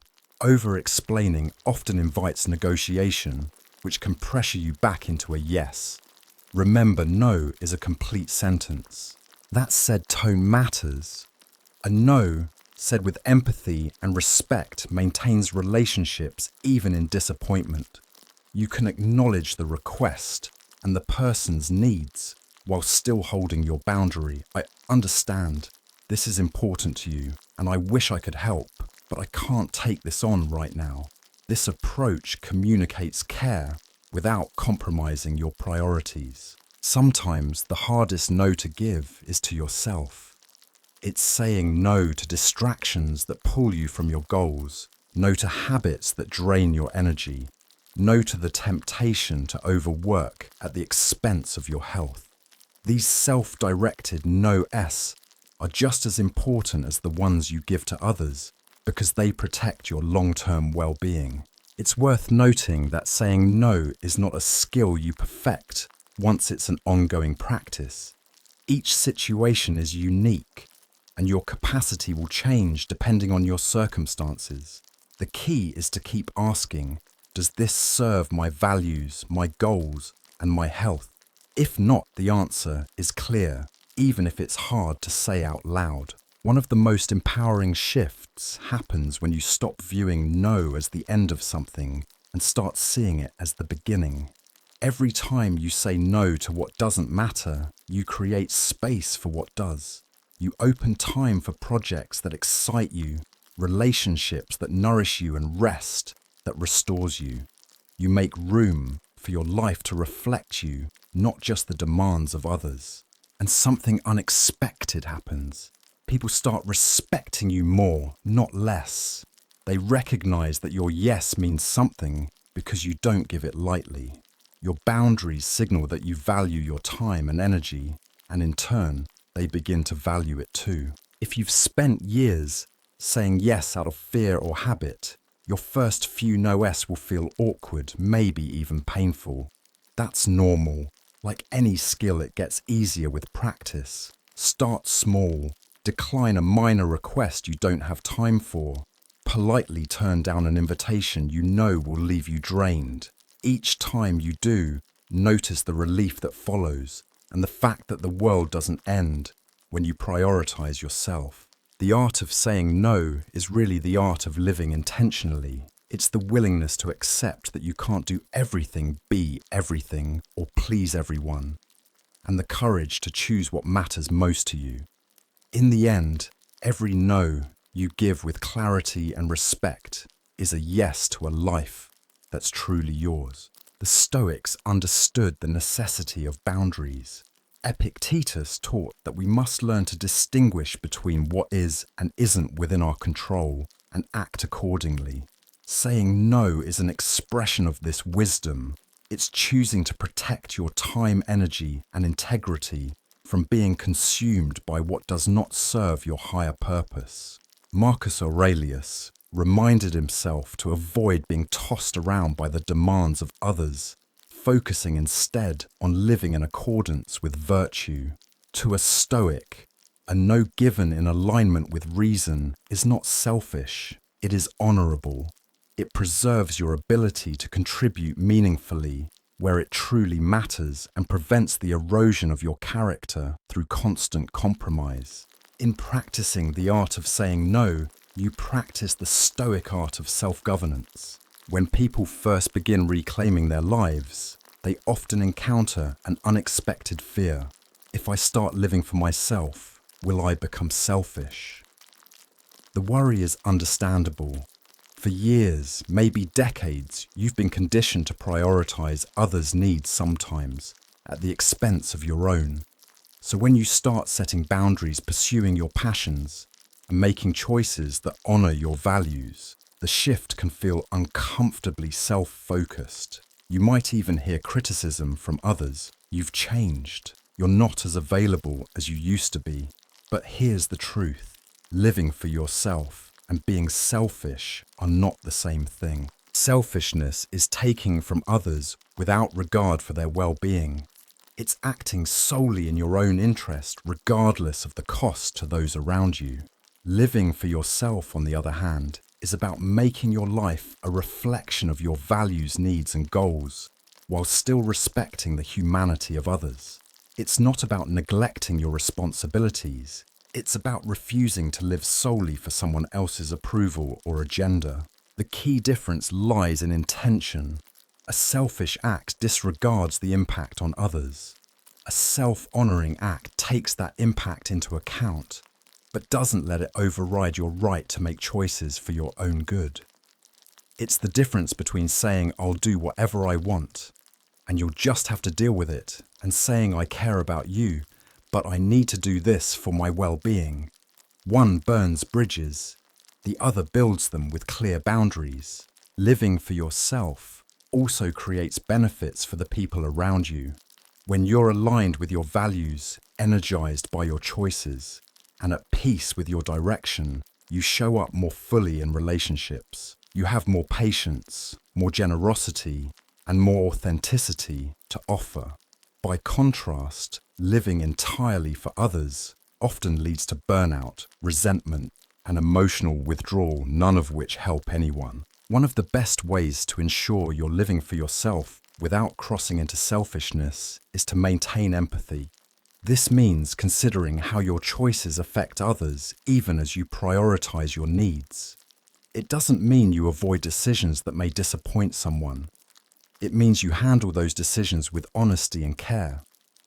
Over-explaining often invites negotiation, which can pressure you back into a yes. Remember, no is a complete sentence. That said, tone matters. A no, said with empathy and respect, maintains relationships even in disappointment. You can acknowledge the request and the person's needs while still holding your boundary. I understand this is important to you, and I wish I could help, but I can't take this on right now. This approach communicates care without compromising your priorities. Sometimes the hardest no to give is to yourself. It's saying no to distractions that pull you from your goals, no to habits that drain your energy, no to the temptation to overwork at the expense of your health. These self-directed no-s are just as important as the ones you give to others because they protect your long-term well-being. It's worth noting that saying no is not a skill you perfect once it's an ongoing practice. Each situation is unique, and your capacity will change depending on your circumstances. The key is to keep asking, does this serve my values, my goals, and my health? If not, the answer is clear, even if it's hard to say out loud. One of the most empowering shifts happens when you stop viewing no as the end of something and start seeing it as the beginning. Every time you say no to what doesn't matter, you create space for what does. You open time for projects that excite you, relationships that nourish you, and rest that restores you. You make room for your life to reflect you, not just the demands of others. And something unexpected happens. People start respecting you more, not less. They recognize that your yes means something because you don't give it lightly. Your boundaries signal that you value your time and energy, and in turn, they begin to value it too. If you've spent years saying yes out of fear or habit, your first few no's will feel awkward, maybe even painful. That's normal. Like any skill, it gets easier with practice. Start small. Decline a minor request you don't have time for. Politely turn down an invitation you know will leave you drained. Each time you do, notice the relief that follows and the fact that the world doesn't end when you prioritize yourself. The art of saying no is really the art of living intentionally. It's the willingness to accept that you can't do everything, be everything, or please everyone, and the courage to choose what matters most to you. In the end, every no you give with clarity and respect is a yes to a life that's truly yours. The Stoics understood the necessity of boundaries. Epictetus taught that we must learn to distinguish between what is and isn't within our control and act accordingly. Saying no is an expression of this wisdom. It's choosing to protect your time, energy, and integrity from being consumed by what does not serve your higher purpose. Marcus Aurelius reminded himself to avoid being tossed around by the demands of others, focusing instead on living in accordance with virtue. To a Stoic, a no given in alignment with reason is not selfish, it is honorable. It preserves your ability to contribute meaningfully where it truly matters and prevents the erosion of your character through constant compromise. In practicing the art of saying no, you practice the stoic art of self-governance. When people first begin reclaiming their lives, they often encounter an unexpected fear. If I start living for myself, will I become selfish? The worry is understandable. For years, maybe decades, you've been conditioned to prioritize others' needs sometimes at the expense of your own. So when you start setting boundaries, pursuing your passions, and making choices that honor your values, the shift can feel uncomfortably self-focused. You might even hear criticism from others. You've changed. You're not as available as you used to be. But here's the truth. Living for yourself and being selfish are not the same thing. Selfishness is taking from others without regard for their well-being. It's acting solely in your own interest, regardless of the cost to those around you. Living for yourself, on the other hand, is about making your life a reflection of your values, needs, and goals, while still respecting the humanity of others. It's not about neglecting your responsibilities. It's about refusing to live solely for someone else's approval or agenda. The key difference lies in intention. A selfish act disregards the impact on others. A self-honoring act takes that impact into account, but doesn't let it override your right to make choices for your own good. It's the difference between saying, I'll do whatever I want, and you'll just have to deal with it, and saying, I care about you, but I need to do this for my well-being. One burns bridges, the other builds them with clear boundaries. Living for yourself also creates benefits for the people around you. When you're aligned with your values, energized by your choices, and at peace with your direction, you show up more fully in relationships. You have more patience, more generosity, and more authenticity to offer. By contrast, living entirely for others often leads to burnout, resentment, and emotional withdrawal, none of which help anyone. One of the best ways to ensure you're living for yourself without crossing into selfishness is to maintain empathy. This means considering how your choices affect others even as you prioritize your needs. It doesn't mean you avoid decisions that may disappoint someone. It means you handle those decisions with honesty and care.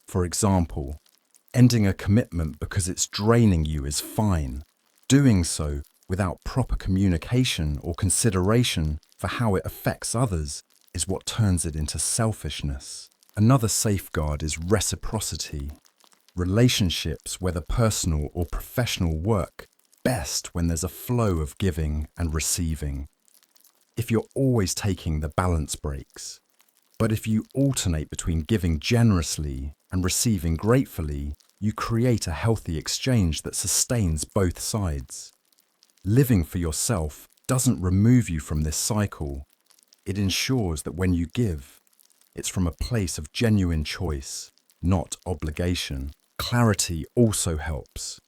For example, ending a commitment because it's draining you is fine. Doing so without proper communication or consideration for how it affects others is what turns it into selfishness. Another safeguard is reciprocity. Relationships, whether personal or professional, work best when there's a flow of giving and receiving. If you're always taking, the balance breaks. But if you alternate between giving generously and receiving gratefully, you create a healthy exchange that sustains both sides. Living for yourself doesn't remove you from this cycle. It ensures that when you give, it's from a place of genuine choice, not obligation. Clarity also helps.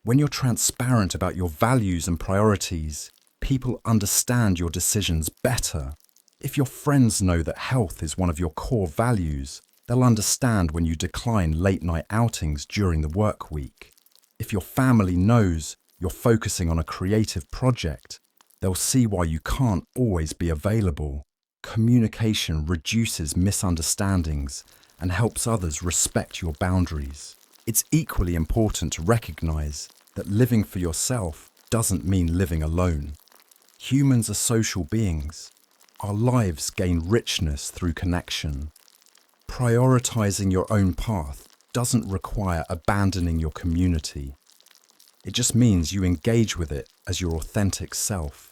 When you're transparent about your values and priorities, people understand your decisions better. If your friends know that health is one of your core values, they'll understand when you decline late-night outings during the work week. If your family knows you're focusing on a creative project, they'll see why you can't always be available. Communication reduces misunderstandings and helps others respect your boundaries. It's equally important to recognize that living for yourself doesn't mean living alone. Humans are social beings. Our lives gain richness through connection. Prioritizing your own path doesn't require abandoning your community. It just means you engage with it as your authentic self.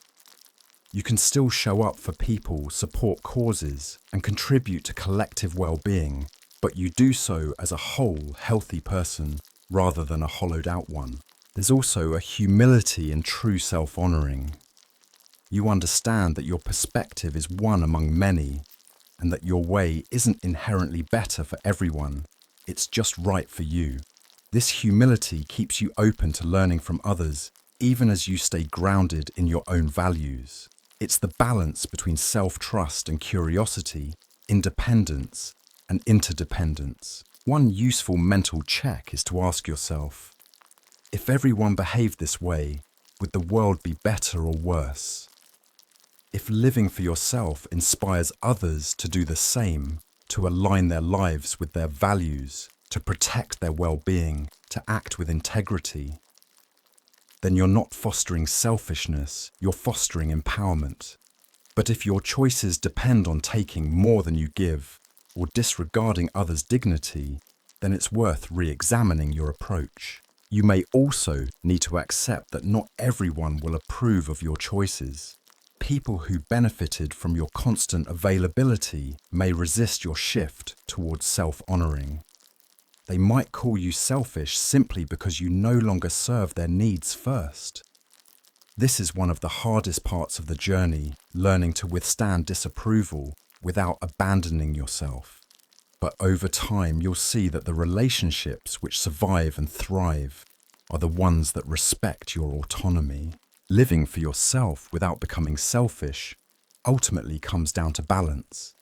You can still show up for people, support causes, and contribute to collective well-being, but you do so as a whole, healthy person rather than a hollowed-out one. There's also a humility in true self-honoring. You understand that your perspective is one among many, and that your way isn't inherently better for everyone. It's just right for you. This humility keeps you open to learning from others, even as you stay grounded in your own values. It's the balance between self-trust and curiosity, independence and interdependence. One useful mental check is to ask yourself, if everyone behaved this way, would the world be better or worse? If living for yourself inspires others to do the same, to align their lives with their values, to protect their well-being, to act with integrity, then you're not fostering selfishness, you're fostering empowerment. But if your choices depend on taking more than you give, or disregarding others' dignity, then it's worth re-examining your approach. You may also need to accept that not everyone will approve of your choices. People who benefited from your constant availability may resist your shift towards self-honoring. They might call you selfish simply because you no longer serve their needs first. This is one of the hardest parts of the journey, learning to withstand disapproval without abandoning yourself. But over time, you'll see that the relationships which survive and thrive are the ones that respect your autonomy. Living for yourself without becoming selfish ultimately comes down to balance.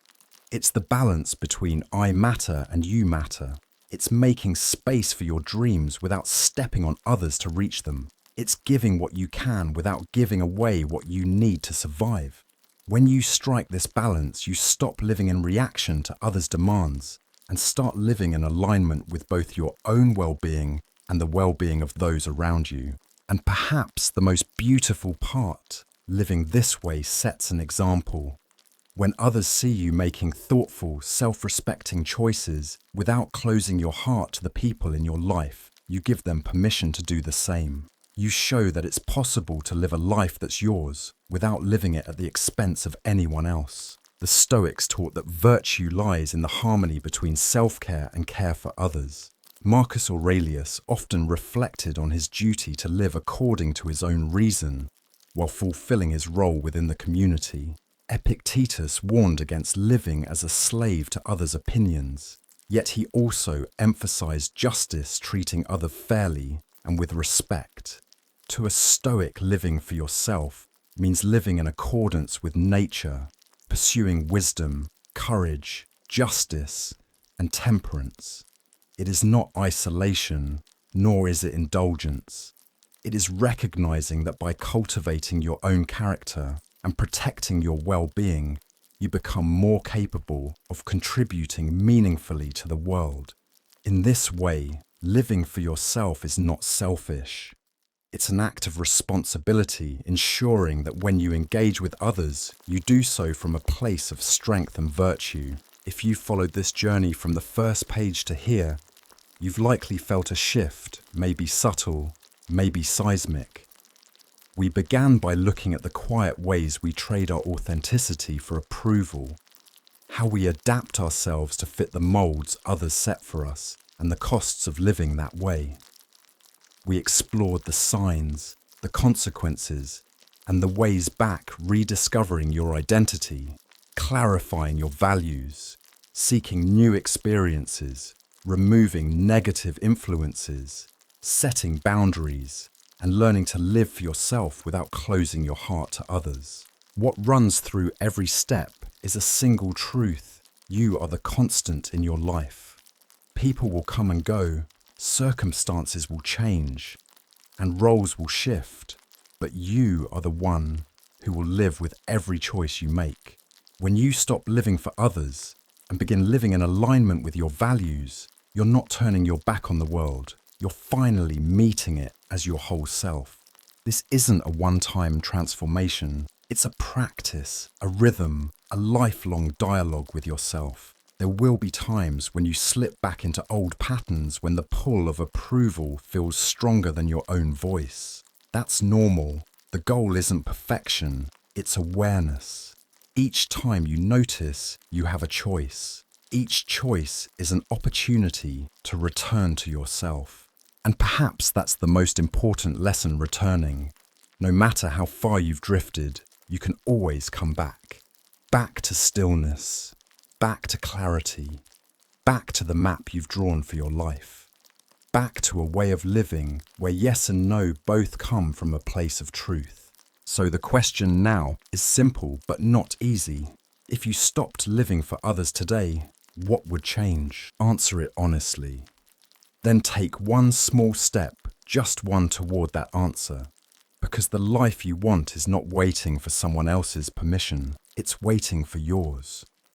It's the balance between I matter and you matter. It's making space for your dreams without stepping on others to reach them. It's giving what you can without giving away what you need to survive. When you strike this balance, you stop living in reaction to others' demands and start living in alignment with both your own well-being and the well-being of those around you. And perhaps the most beautiful part, living this way sets an example. When others see you making thoughtful, self-respecting choices without closing your heart to the people in your life, you give them permission to do the same. You show that it's possible to live a life that's yours without living it at the expense of anyone else. The Stoics taught that virtue lies in the harmony between self-care and care for others. Marcus Aurelius often reflected on his duty to live according to his own reason while fulfilling his role within the community. Epictetus warned against living as a slave to others' opinions, yet he also emphasized justice, treating others fairly and with respect. To a Stoic, living for yourself means living in accordance with nature, pursuing wisdom, courage, justice, and temperance. It is not isolation, nor is it indulgence. It is recognizing that by cultivating your own character and protecting your well-being, you become more capable of contributing meaningfully to the world. In this way, living for yourself is not selfish. It's an act of responsibility, ensuring that when you engage with others, you do so from a place of strength and virtue. If you followed this journey from the first page to here, you've likely felt a shift, maybe subtle, maybe seismic. We began by looking at the quiet ways we trade our authenticity for approval, how we adapt ourselves to fit the molds others set for us, and the costs of living that way. We explored the signs, the consequences, and the ways back, rediscovering your identity, clarifying your values, seeking new experiences, removing negative influences, setting boundaries, and learning to live for yourself without closing your heart to others. What runs through every step is a single truth. You are the constant in your life. People will come and go, circumstances will change, and roles will shift, but you are the one who will live with every choice you make. When you stop living for others and begin living in alignment with your values, you're not turning your back on the world. You're finally meeting it as your whole self. This isn't a one-time transformation. It's a practice, a rhythm, a lifelong dialogue with yourself. There will be times when you slip back into old patterns, when the pull of approval feels stronger than your own voice. That's normal. The goal isn't perfection, it's awareness. Each time you notice, you have a choice. Each choice is an opportunity to return to yourself. And perhaps that's the most important lesson returning. No matter how far you've drifted, you can always come back. Back to stillness. Back to clarity, back to the map you've drawn for your life, back to a way of living where yes and no both come from a place of truth. So the question now is simple but not easy. If you stopped living for others today, what would change? Answer it honestly. Then take one small step, just one, toward that answer. Because the life you want is not waiting for someone else's permission, it's waiting for yours.